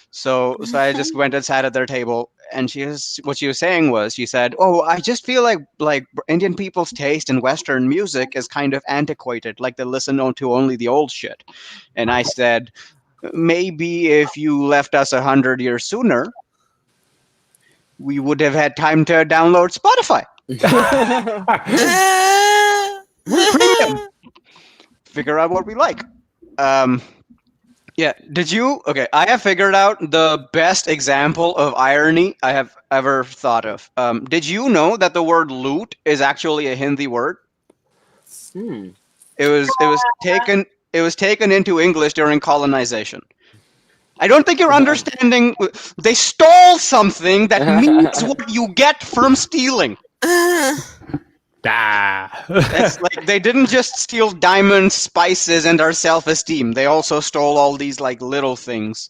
So I just went and sat at their table and what she was saying was, she said, "Oh, I just feel like Indian people's taste in Western music is kind of antiquated, like they listen to only the old shit." And I said, "Maybe if you left us 100 years sooner, we would have had time to download Spotify. Premium. Figure out what we like." Yeah, okay, I have figured out the best example of irony I have ever thought of. Did you know that the word loot is actually a Hindi word? It was taken into English during colonization. I don't think you're understanding. They stole something that means what you get from stealing. It's like they didn't just steal diamonds, spices, and our self-esteem. They also stole all these little things.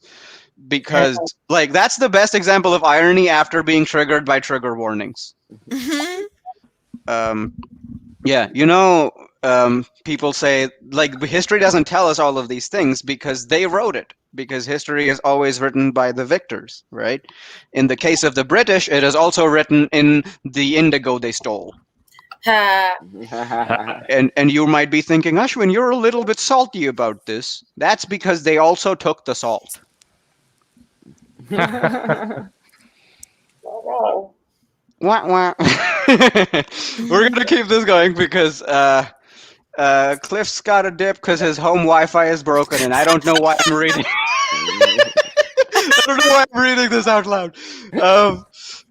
Because that's the best example of irony after being triggered by trigger warnings. Yeah, people say history doesn't tell us all of these things because they wrote it. Because history is always written by the victors, right? In the case of the British, it is also written in the indigo they stole. And you might be thinking, Ashwyn, you're a little bit salty about this. That's because they also took the salt. Wah, wah. We're gonna keep this going because Clif's got a dip because his home Wi-Fi is broken, and I don't know why I'm reading. I don't know why I'm reading this out loud.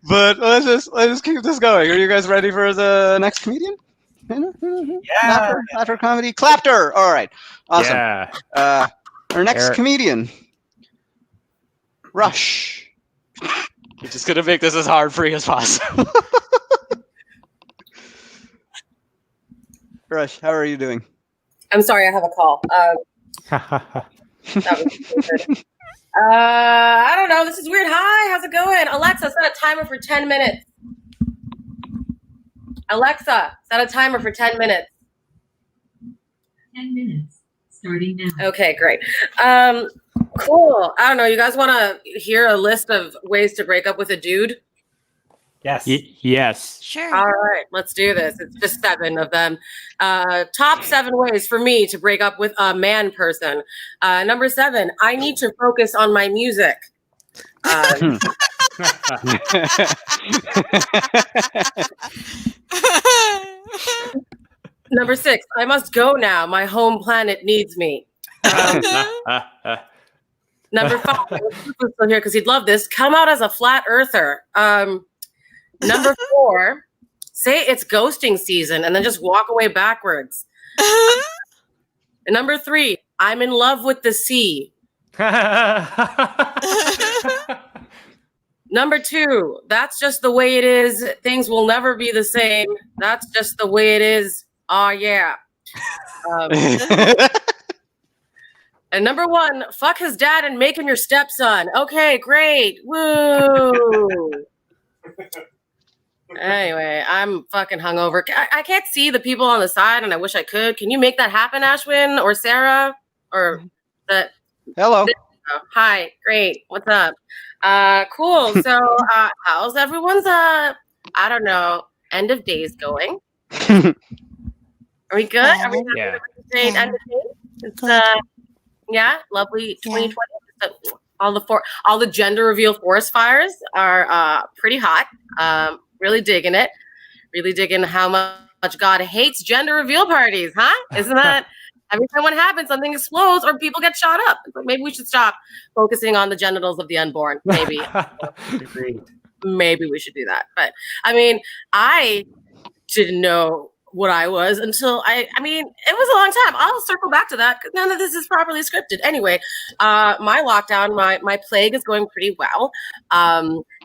But let's just keep this going. Are you guys ready for the next comedian? Yeah. Laughter comedy. Clapter. All right. Awesome. Yeah. Our next Eric. comedian. Rush. We're just gonna make this as hard for you as possible. Rush, how are you doing? I'm sorry, I have a call. That was weird. I don't know. This is weird. Hi, how's it going? Alexa, set a timer for 10 minutes. Alexa, set a timer for 10 minutes. 10 minutes, starting now. Okay, great. Cool. I don't know. You guys want to hear a list of ways to break up with a dude? Yes. Yes. Sure. All right, let's do this. It's just 7 of them. Top 7 ways for me to break up with a man person. Number 7, I need to focus on my music. Number 6, I must go now. My home planet needs me. Number 5, still here because he'd love this. Come out as a flat earther. Number 4, say it's ghosting season and then just walk away backwards. And number 3, I'm in love with the sea. Number 2, that's just the way it is. Things will never be the same. That's just the way it is. Oh, yeah. And number 1, fuck his dad and make him your stepson. Okay, great. Woo. Anyway, I'm fucking hungover. I can't see the people on the side, and I wish I could. Can you make that happen, Ashwyn or Sarah? Or that? Hello. Oh, hi, great. What's up? Cool. So, how's everyone's I don't know, end of days going? Are we good? Are we Yeah. having a great end of days? It's yeah, lovely 2020. All the gender reveal forest fires are pretty hot. Really digging it. Really digging how much God hates gender reveal parties, huh? Isn't that every time one happens, something explodes or people get shot up? Maybe we should stop focusing on the genitals of the unborn. Maybe. Agreed. Maybe we should do that. But I mean, I didn't know what I was until I mean, it was a long time. I'll circle back to that because none of this is properly scripted. Anyway, my lockdown, my plague is going pretty well.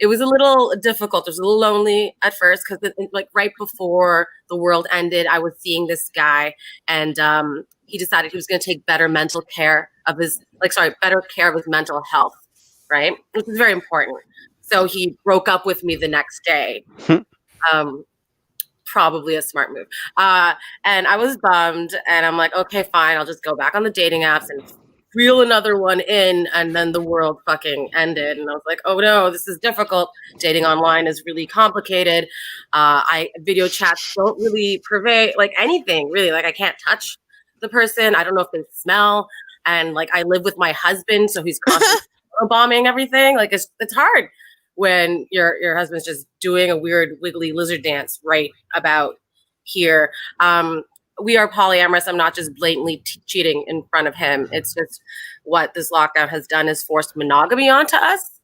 It was a little difficult. It was a little lonely at first because like right before the world ended, I was seeing this guy and he decided he was going to take better care of his mental health, right? Which is very important. So he broke up with me the next day. Probably a smart move. And I was bummed and I'm like, okay, fine. I'll just go back on the dating apps and reel another one in. And then the world fucking ended. And I was like, oh no, this is difficult. Dating online is really complicated. Video chats don't really purvey like anything really. Like I can't touch the person. I don't know if they smell. And like I live with my husband. So he's constantly bombing everything. Like it's hard when your husband's just doing a weird wiggly lizard dance right about here. We are polyamorous. I'm not just blatantly cheating in front of him. It's just what this lockdown has done is forced monogamy onto us,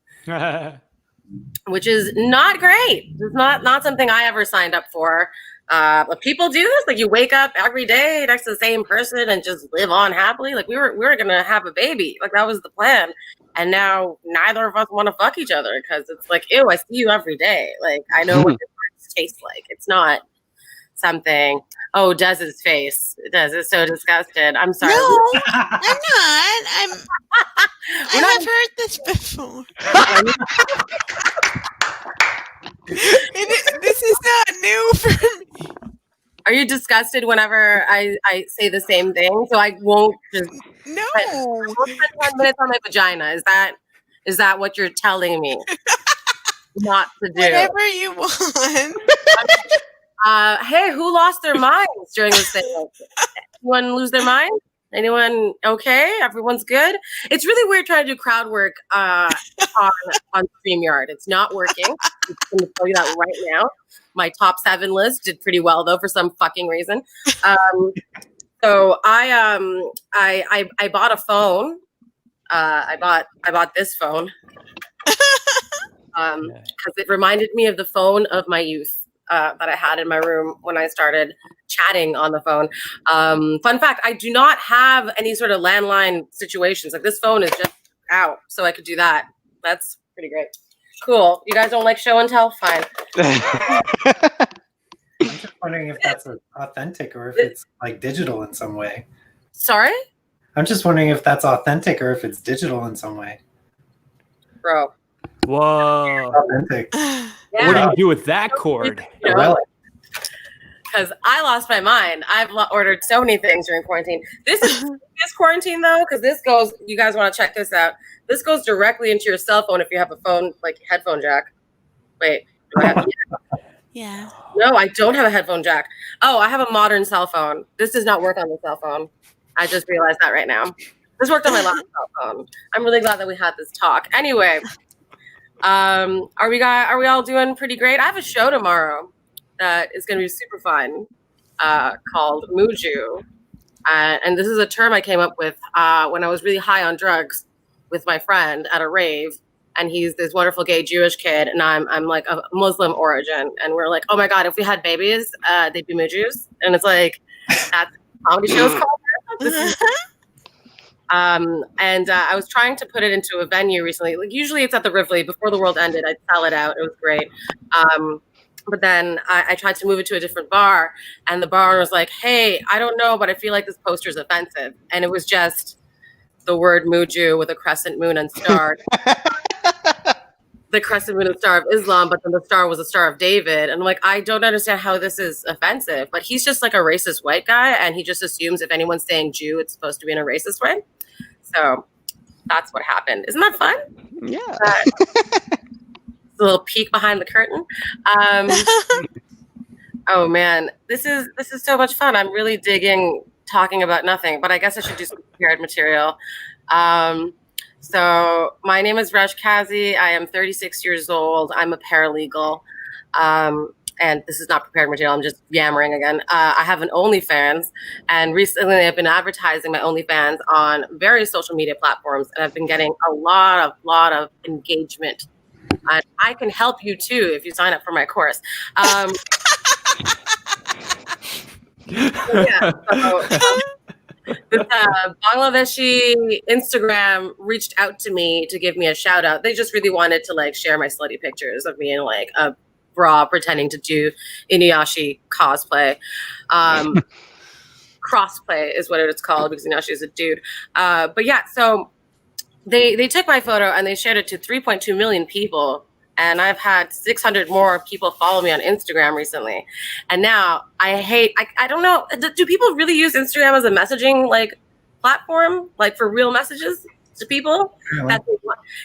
which is not great. It's not something I ever signed up for. But people do this. Like you wake up every day next to the same person and just live on happily. Like we were gonna have a baby. Like that was the plan. And now neither of us want to fuck each other because it's like, ew, I see you every day. Like I know what your breasts taste like. It's not something. Oh, Dez's face. Dez is so disgusted. I'm sorry. No, I'm not. I have heard this before. This is not new for me. Are you disgusted whenever I say the same thing? So I won't just No. I won't spend 10 minutes on my vagina. Is that what you're telling me? Not to do. Whatever you want. Hey, who lost their minds during this thing? Anyone lose their mind? Anyone okay? Everyone's good? It's really weird trying to do crowd work on StreamYard. It's not working. I'm going to tell you that right now. My top 7 list did pretty well though for some fucking reason. So I bought a phone. I bought this phone because it reminded me of the phone of my youth that I had in my room when I started chatting on the phone. Fun fact, I do not have any sort of landline situations. Like this phone is just out, so I could do that. That's pretty great. Cool. You guys don't like show and tell? Fine. I'm just wondering if that's authentic or if it's like digital in some way. Sorry? I'm just wondering if that's authentic or if it's digital in some way. Bro. Whoa. Authentic. Yeah. What do you do with that cord? You know? Relic. Because I lost my mind. I've ordered so many things during quarantine. This quarantine though, because this goes. You guys want to check this out? This goes directly into your cell phone if you have a phone like headphone jack. Wait, do I have? Yeah. No, I don't have a headphone jack. Oh, I have a modern cell phone. This does not work on the cell phone. I just realized that right now. This worked on my last cell phone. I'm really glad that we had this talk. Anyway, are we all doing pretty great? I have a show tomorrow that is going to be super fun called Muju. And this is a term I came up with when I was really high on drugs with my friend at a rave. And he's this wonderful gay Jewish kid. And I'm like a Muslim origin. And we're like, oh my God, if we had babies, they'd be Mujus. And it's like, that's comedy shows called. I was trying to put it into a venue recently. Like usually it's at the Rivoli. Before the world ended, I'd sell it out. It was great. But then I tried to move it to a different bar, and the bar owner was like, hey, I don't know, but I feel like this poster is offensive. And it was just the word Muju with a crescent moon and star. The crescent moon and star of Islam, but then the star was a Star of David. And I'm like, I don't understand how this is offensive. But he's just like a racist white guy, and he just assumes if anyone's saying Jew, it's supposed to be in a racist way. So that's what happened. Isn't that fun? Yeah. A little peek behind the curtain. Oh man, this is so much fun. I'm really digging talking about nothing, but I guess I should do some prepared material. So my name is Kazi. I am 36 years old. I'm a paralegal. And this is not prepared material. I'm just yammering again. I have an OnlyFans, and recently I've been advertising my OnlyFans on various social media platforms, and I've been getting a lot of engagement. I can help you too if you sign up for my course. Yeah, so, Bangladeshi Instagram reached out to me to give me a shout out. They just really wanted to like share my slutty pictures of me in like a bra pretending to do Inuyasha cosplay. Crossplay is what it's called because Inuyasha is a dude. But yeah, so they took my photo and they shared it to 3.2 million people. And I've had 600 more people follow me on Instagram recently. And now I don't know, do people really use Instagram as a messaging like platform, like for real messages to people? Really?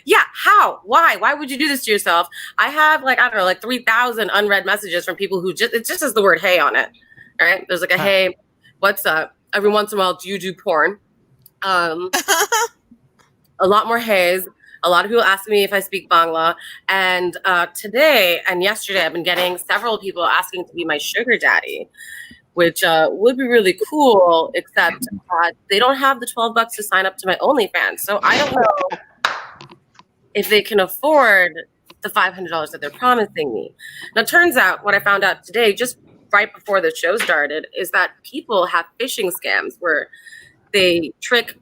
Yeah, how? Why would you do this to yourself? I have like, I don't know, like 3,000 unread messages from people who it just has the word hey on it, right? There's like a hey, what's up? Every once in a while, do you do porn? A lot more heys. A lot of people ask me if I speak Bangla. And today and yesterday, I've been getting several people asking to be my sugar daddy, which would be really cool, except they don't have the $12 to sign up to my OnlyFans. So I don't know if they can afford the $500 that they're promising me. Now, it turns out what I found out today, just right before the show started, is that people have phishing scams where they trick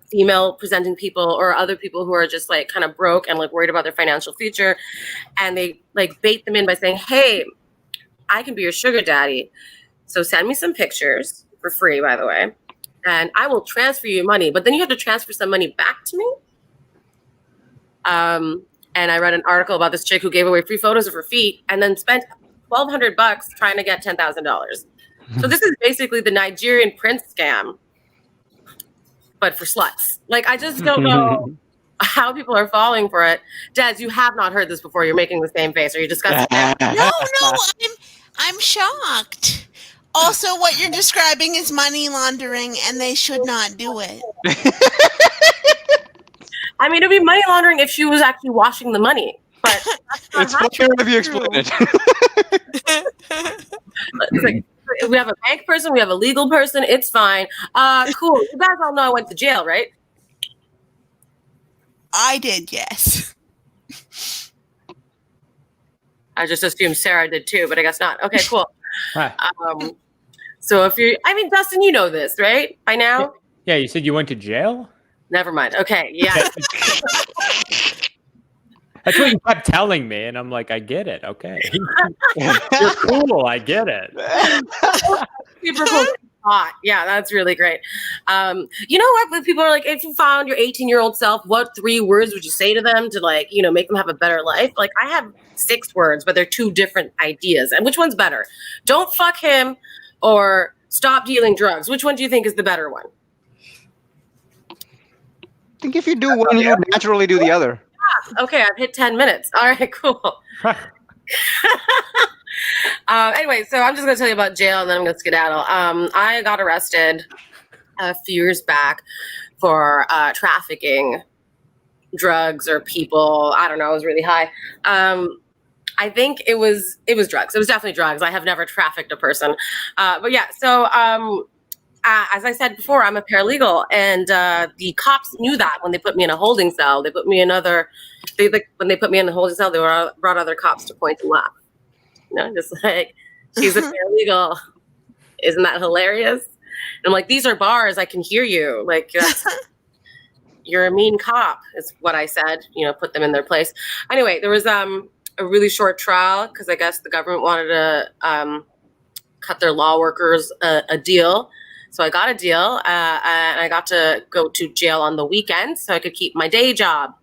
female presenting people or other people who are just like kind of broke and like worried about their financial future, and they like bait them in by saying, hey, I can be your sugar daddy, so send me some pictures for free, by the way, and I will transfer you money, but then you have to transfer some money back to me. And I read an article about this chick who gave away free photos of her feet and then spent $1,200 trying to get $10,000. So this is basically the Nigerian prince scam, but for sluts. Like, I just don't know how people are falling for it. Des, you have not heard this before. You're making the same face. Are you discussing it? No, I'm shocked. Also, what you're describing is money laundering, and they should not do it. I mean, it'd be money laundering if she was actually washing the money. But It's funnier if you explain it. it's like, we have a bank person, we have a legal person. It's fine. Cool. You guys all know I went to jail, right? I did, yes. I just assumed Sarah did too, but I guess not. Okay, cool. Hi. So if you, I mean, Dustin, you know this, right? By now? Yeah, you said you went to jail? Never mind. Okay, yeah. That's what you kept telling me, and I'm like, I get it. Okay. You're cool. I get it. Super cool. Hot. Yeah, that's really great. You know what? When people are like, if you found your 18-year-old self, what 3 words would you say to them to like, you know, make them have a better life? Like, I have 6 words, but they're 2 different ideas. And which one's better? Don't fuck him or stop dealing drugs. Which one do you think is the better one? I think if you do one, you naturally do the other. Okay, I've hit 10 minutes. All right, cool. Anyway, so I'm just going to tell you about jail, and then I'm going to skedaddle. I got arrested a few years back for trafficking drugs or people. I don't know. I was really high. I think it was drugs. It was definitely drugs. I have never trafficked a person. But yeah, so as I said before, I'm a paralegal, and the cops knew that when they put me in a holding cell. They put me in when they put me in the holding cell, they brought other cops to point and laugh. You know, just like, she's a paralegal. Isn't that hilarious? And I'm like, these are bars. I can hear you. Like, you're a mean cop, is what I said. You know, put them in their place. Anyway, there was a really short trial because I guess the government wanted to cut their law workers a deal. So I got a deal, and I got to go to jail on the weekends so I could keep my day job.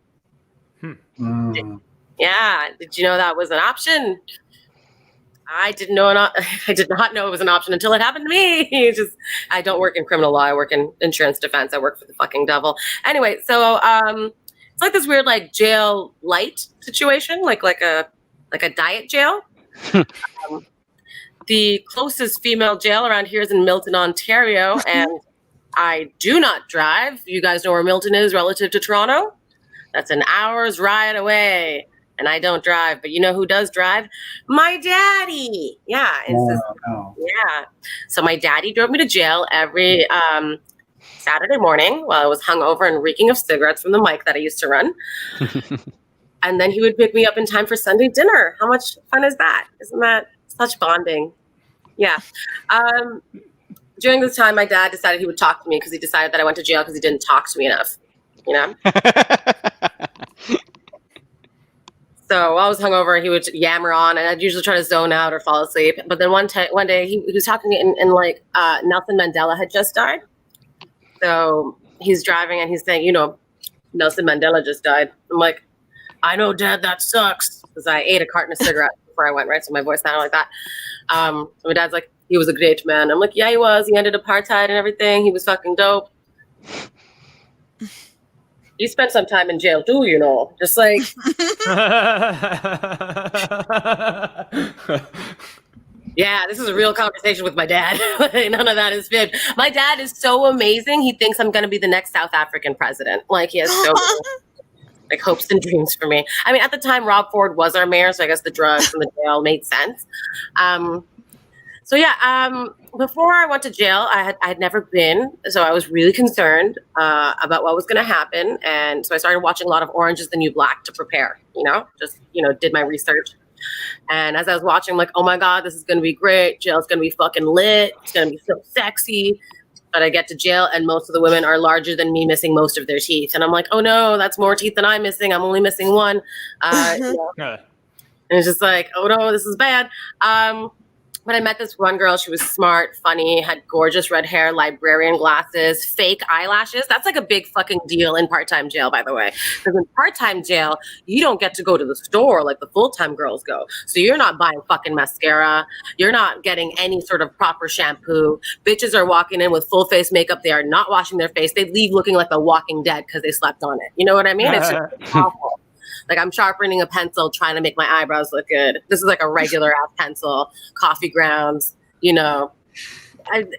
Yeah, did you know that was an option? I didn't know. I did not know it was an option until it happened to me. I don't work in criminal law. I work in insurance defense. I work for the fucking devil. Anyway, so it's like this weird like jail light situation, like a diet jail. the closest female jail around here is in Milton, Ontario, and I do not drive. You guys know where Milton is relative to Toronto? That's an hour's ride away. And I don't drive, but you know who does drive? My daddy. Yeah. Yeah. So my daddy drove me to jail every Saturday morning while I was hungover and reeking of cigarettes from the mic that I used to run. And then he would pick me up in time for Sunday dinner. How much fun is that? Isn't that such bonding? Yeah. During this time, my dad decided he would talk to me because he decided that I went to jail because he didn't talk to me enough. You know? So while I was hungover, he would yammer on, and I'd usually try to zone out or fall asleep. But then one day, he was talking to me, and like Nelson Mandela had just died. So he's driving, and he's saying, you know, Nelson Mandela just died. I'm like, I know, Dad, that sucks. Because I ate a carton of cigarettes before I went, right? So my voice sounded like that. My dad's like, he was a great man. I'm like, yeah, he was. He ended apartheid and everything. He was fucking dope. He spent some time in jail too, you know. Just like yeah, this is a real conversation with my dad. None of that is fib. My dad is so amazing. He thinks I'm gonna be the next South African president. Like he has so like hopes and dreams for me. I mean, at the time Rob Ford was our mayor, so I guess the drugs and the jail made sense. So yeah, before I went to jail, I had never been, so I was really concerned about what was going to happen, and so I started watching a lot of Orange Is the New Black to prepare. Did my research, and as I was watching, I'm like, oh my god, this is going to be great. Jail's going to be fucking lit. It's going to be so sexy. But I get to jail, and most of the women are larger than me, missing most of their teeth, and I'm like, oh no, that's more teeth than I'm missing. I'm only missing one. And it's just like, oh no, this is bad. But I met this one girl. She was smart, funny, had gorgeous red hair, librarian glasses, fake eyelashes. That's like a big fucking deal in part-time jail, by the way. Because in part-time jail, you don't get to go to the store like the full-time girls go. So you're not buying fucking mascara. You're not getting any sort of proper shampoo. Bitches are walking in with full face makeup. They are not washing their face. They leave looking like The Walking Dead because they slept on it. You know what I mean? It's just awful. Like I'm sharpening a pencil, trying to make my eyebrows look good. This is like a regular ass pencil, coffee grounds, you know.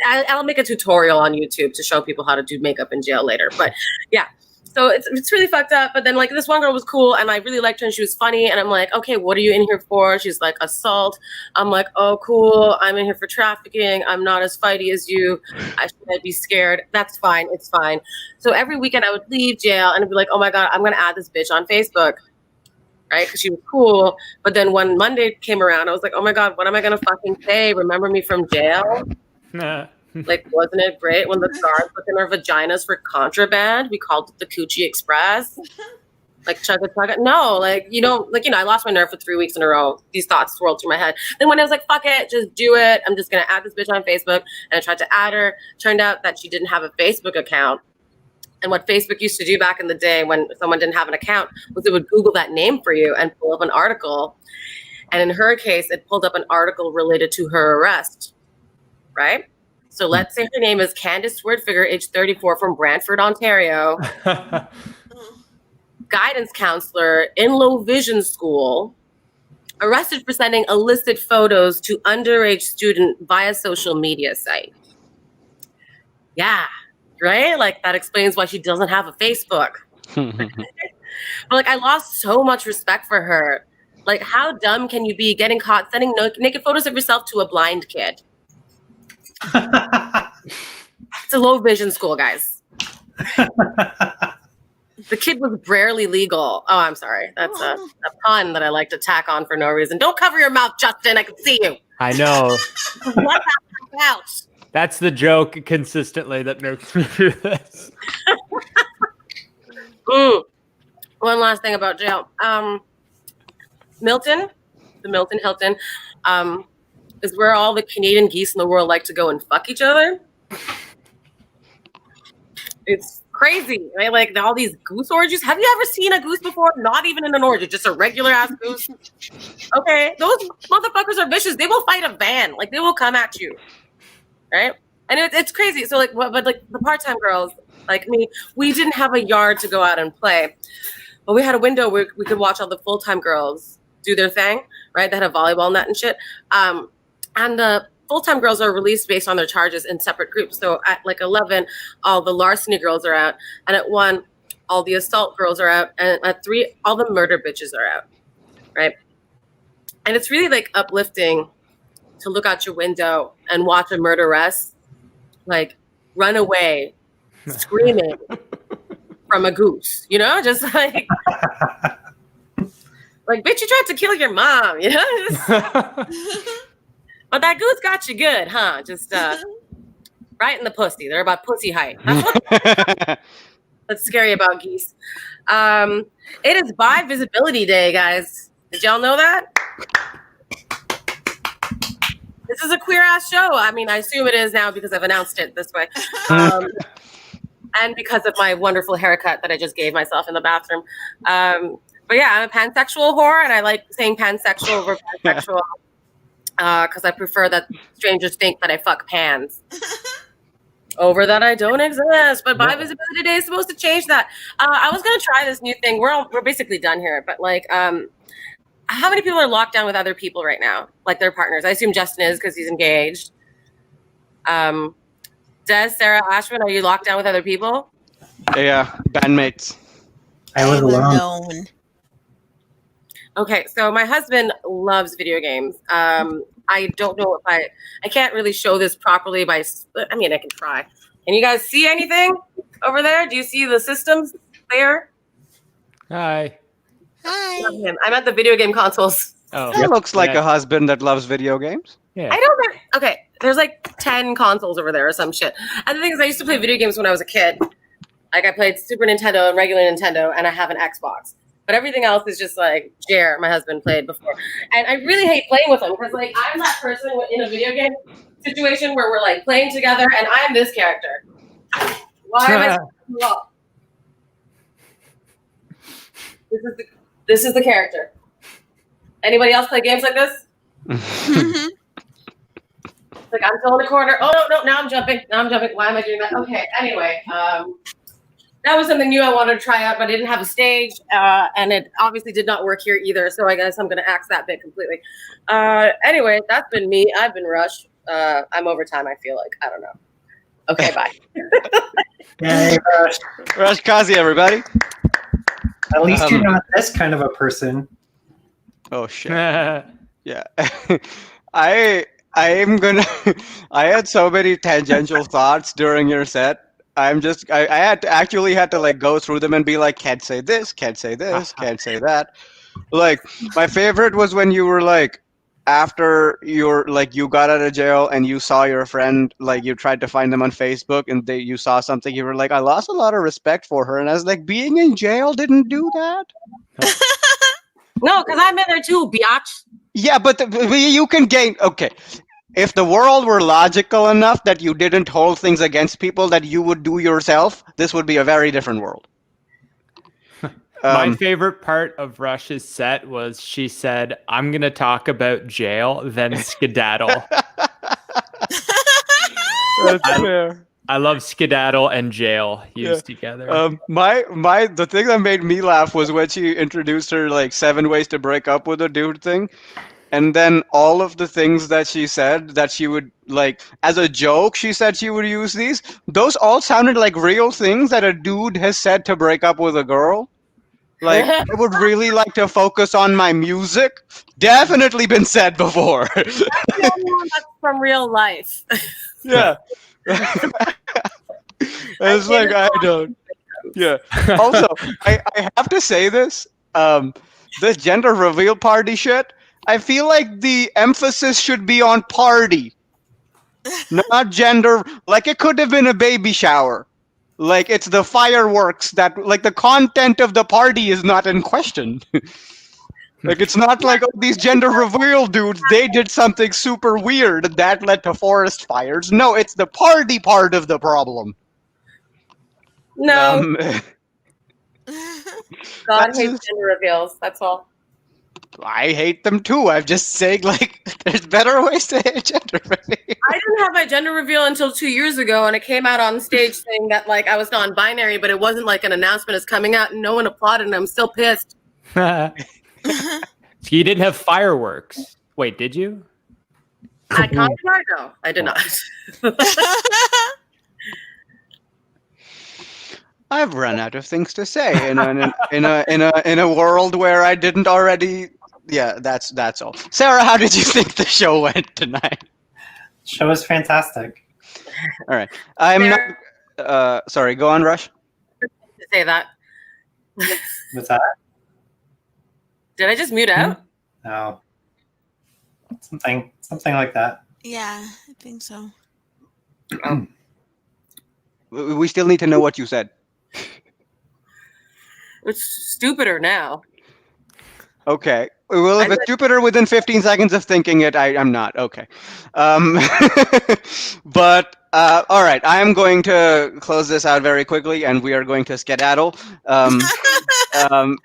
I'll make a tutorial on YouTube to show people how to do makeup in jail later. But yeah, so it's really fucked up. But then like this one girl was cool and I really liked her and she was funny. And I'm like, okay, what are you in here for? She's like, assault. I'm like, oh, cool. I'm in here for trafficking. I'm not as fighty as you. I should be scared. That's fine. It's fine. So every weekend I would leave jail and I'd be like, oh my God, I'm going to add this bitch on Facebook. Right? Because she was cool. But then when Monday came around, I was like, oh my God, what am I going to fucking say? Remember me from jail? Like, wasn't it great when the guards looked in our vaginas for contraband? We called it the Coochie Express. Like, chugga chugga. No, like, you don't, like, you know, I lost my nerve for 3 weeks in a row. These thoughts swirled through my head. Then when I was like, fuck it, just do it. I'm just going to add this bitch on Facebook. And I tried to add her. Turned out that she didn't have a Facebook account. And what Facebook used to do back in the day when someone didn't have an account was it would Google that name for you and pull up an article. And in her case, it pulled up an article related to her arrest, right? So let's say her name is Candace Swordfigure, age 34, from Brantford, Ontario. Guidance counselor in low vision school, arrested for sending illicit photos to underage student via social media site. Yeah. Right? Like that explains why she doesn't have a Facebook. But like I lost so much respect for her. Like how dumb can you be getting caught sending naked photos of yourself to a blind kid? It's a low vision school, guys. The kid was barely legal. Oh, I'm sorry. That's a pun that I like to tack on for no reason. Don't cover your mouth, Justin. I can see you. I know. What's about? That's the joke consistently that makes me do this. One last thing about jail. Milton, the Milton Hilton, is where all the Canadian geese in the world like to go and fuck each other. It's crazy, right? Like all these goose orgies. Have you ever seen a goose before? Not even in an orgy, just a regular ass goose. Okay, those motherfuckers are vicious. They will fight a van. Like they will come at you. Right? And it's crazy. So like, but like the part-time girls like me, we didn't have a yard to go out and play, but we had a window where we could watch all the full-time girls do their thing, right? They had a volleyball net and shit. And the full-time girls are released based on their charges in separate groups. So at like 11, all the larceny girls are out, and at 1, all the assault girls are out, and at 3, all the murder bitches are out, right? And it's really like uplifting to look out your window and watch a murderess like run away screaming from a goose, you know, just like bitch, you tried to kill your mom, you know? But that goose got you good, huh? Just right in the pussy. They're about pussy height. That's scary about geese. It is Bi Visibility Day, guys. Did y'all know that? This is a queer ass show. I mean, I assume it is now because I've announced it this way. And because of my wonderful haircut that I just gave myself in the bathroom. But yeah, I'm a pansexual whore, and I like saying pansexual over pansexual because I prefer that strangers think that I fuck pans over that I don't exist. But Bi Visibility Day is supposed to change that. I was gonna try this new thing. We're basically done here, but like, how many people are locked down with other people right now, like their partners? I assume Justin is because he's engaged. Des, Sarah, Ashwyn, are you locked down with other people? Yeah, bandmates. I was I'm alone. alone. Okay, so my husband loves video games. I don't know if I can't really show this properly I mean, I can try. Can you guys see anything over there? Do you see the systems there? Hi. Hi. I'm at the video game consoles. Oh, That looks like a husband that loves video games. yeah. I don't know. Okay, there's like 10 consoles over there or some shit. And the thing is, I used to play video games when I was a kid. Like I played Super Nintendo and regular Nintendo, and I have an Xbox. But everything else is just like Jer, my husband, played before. And I really hate playing with him because like I'm that person in a video game situation where we're like playing together and I'm this character. Why am I so up? This is the character. Anybody else play games like this? Like I'm still in the corner. Oh no, now I'm jumping. Why am I doing that? Okay, anyway. That was something new I wanted to try out, but I didn't have a stage, and it obviously did not work here either, so I guess I'm going to axe that bit completely. Anyway, that's been me. I've been Rush. I'm over time, I feel like. I don't know. Okay, bye. Yay, Rush. Rush Kazi, everybody. At least you're not this kind of a person. Oh shit. Yeah. I had so many tangential thoughts during your set. I actually had to like go through them and be like, can't say this, can't say this, can't say that. Like my favorite was when you were like, after you got out of jail and you saw your friend, like you tried to find them on Facebook and you saw something, you were like, I lost a lot of respect for her. And I was like, being in jail didn't do that. No, because I'm in there too, biatch. Yeah, but you can gain. Okay. If the world were logical enough that you didn't hold things against people that you would do yourself, this would be a very different world. My favorite part of Rush's set was she said, I'm going to talk about jail, then skedaddle. That's fair. I love skedaddle and jail used together. The thing that made me laugh was when she introduced her like 7 ways to break up with a dude thing. And then all of the things that she said that she would like as a joke, she said she would use these. Those all sounded like real things that a dude has said to break up with a girl. Like, I would really like to focus on my music. Definitely been said before. That's from real life. Yeah. It's like, I don't. Yeah. Also, I have to say this. This gender reveal party shit, I feel like the emphasis should be on party, not gender. Like, it could have been a baby shower. Like, it's the fireworks that, like, the content of the party is not in question. Like, it's not like, oh, these gender reveal dudes, they did something super weird that led to forest fires. No, it's the party part of the problem. No. God That's hates just- gender reveals. That's all. I hate them too. I'm just saying, like, there's better ways to hate gender reveal. I didn't have my gender reveal until 2 years ago, and I came out on stage saying that, like, I was non-binary, but it wasn't like an announcement is coming out, and no one applauded, and I'm still pissed. So you didn't have fireworks. Wait, did you? I kind of know. I did not. I've run out of things to say in a world where I didn't already. Yeah, that's all. Sarah, how did you think the show went tonight? Show was fantastic. All right, I'm not. Sorry, go on, Rush. Say that. What's that? Did I just mute out? No. Something like that. Yeah, I think so. We still need to know what you said. It's stupider now. Okay. Well, if it's stupider within 15 seconds of thinking it, I'm not. Okay. But, all right. I am going to close this out very quickly, and we are going to skedaddle.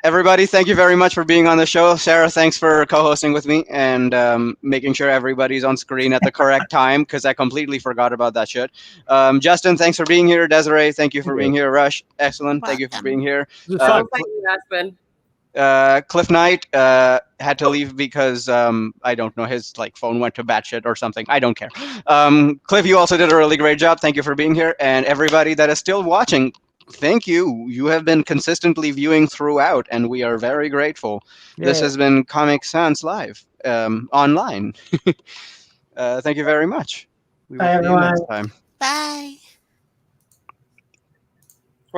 Everybody, thank you very much for being on the show. Sarah, thanks for co-hosting with me and making sure everybody's on screen at the correct time, because I completely forgot about that shit. Justin, thanks for being here. Desiree, thank you for being here. Rush, excellent. Thank you for being here. Thank you, Ashwyn. Cliff Knight had to leave because I don't know, his phone went to batshit or something. I don't care. Cliff, you also did a really great job. Thank you for being here, and everybody that is still watching, thank you. You have been consistently viewing throughout, and we are very grateful. Yeah. This has been Comid Sans Live online. Thank you very much. We will see you next time. Bye.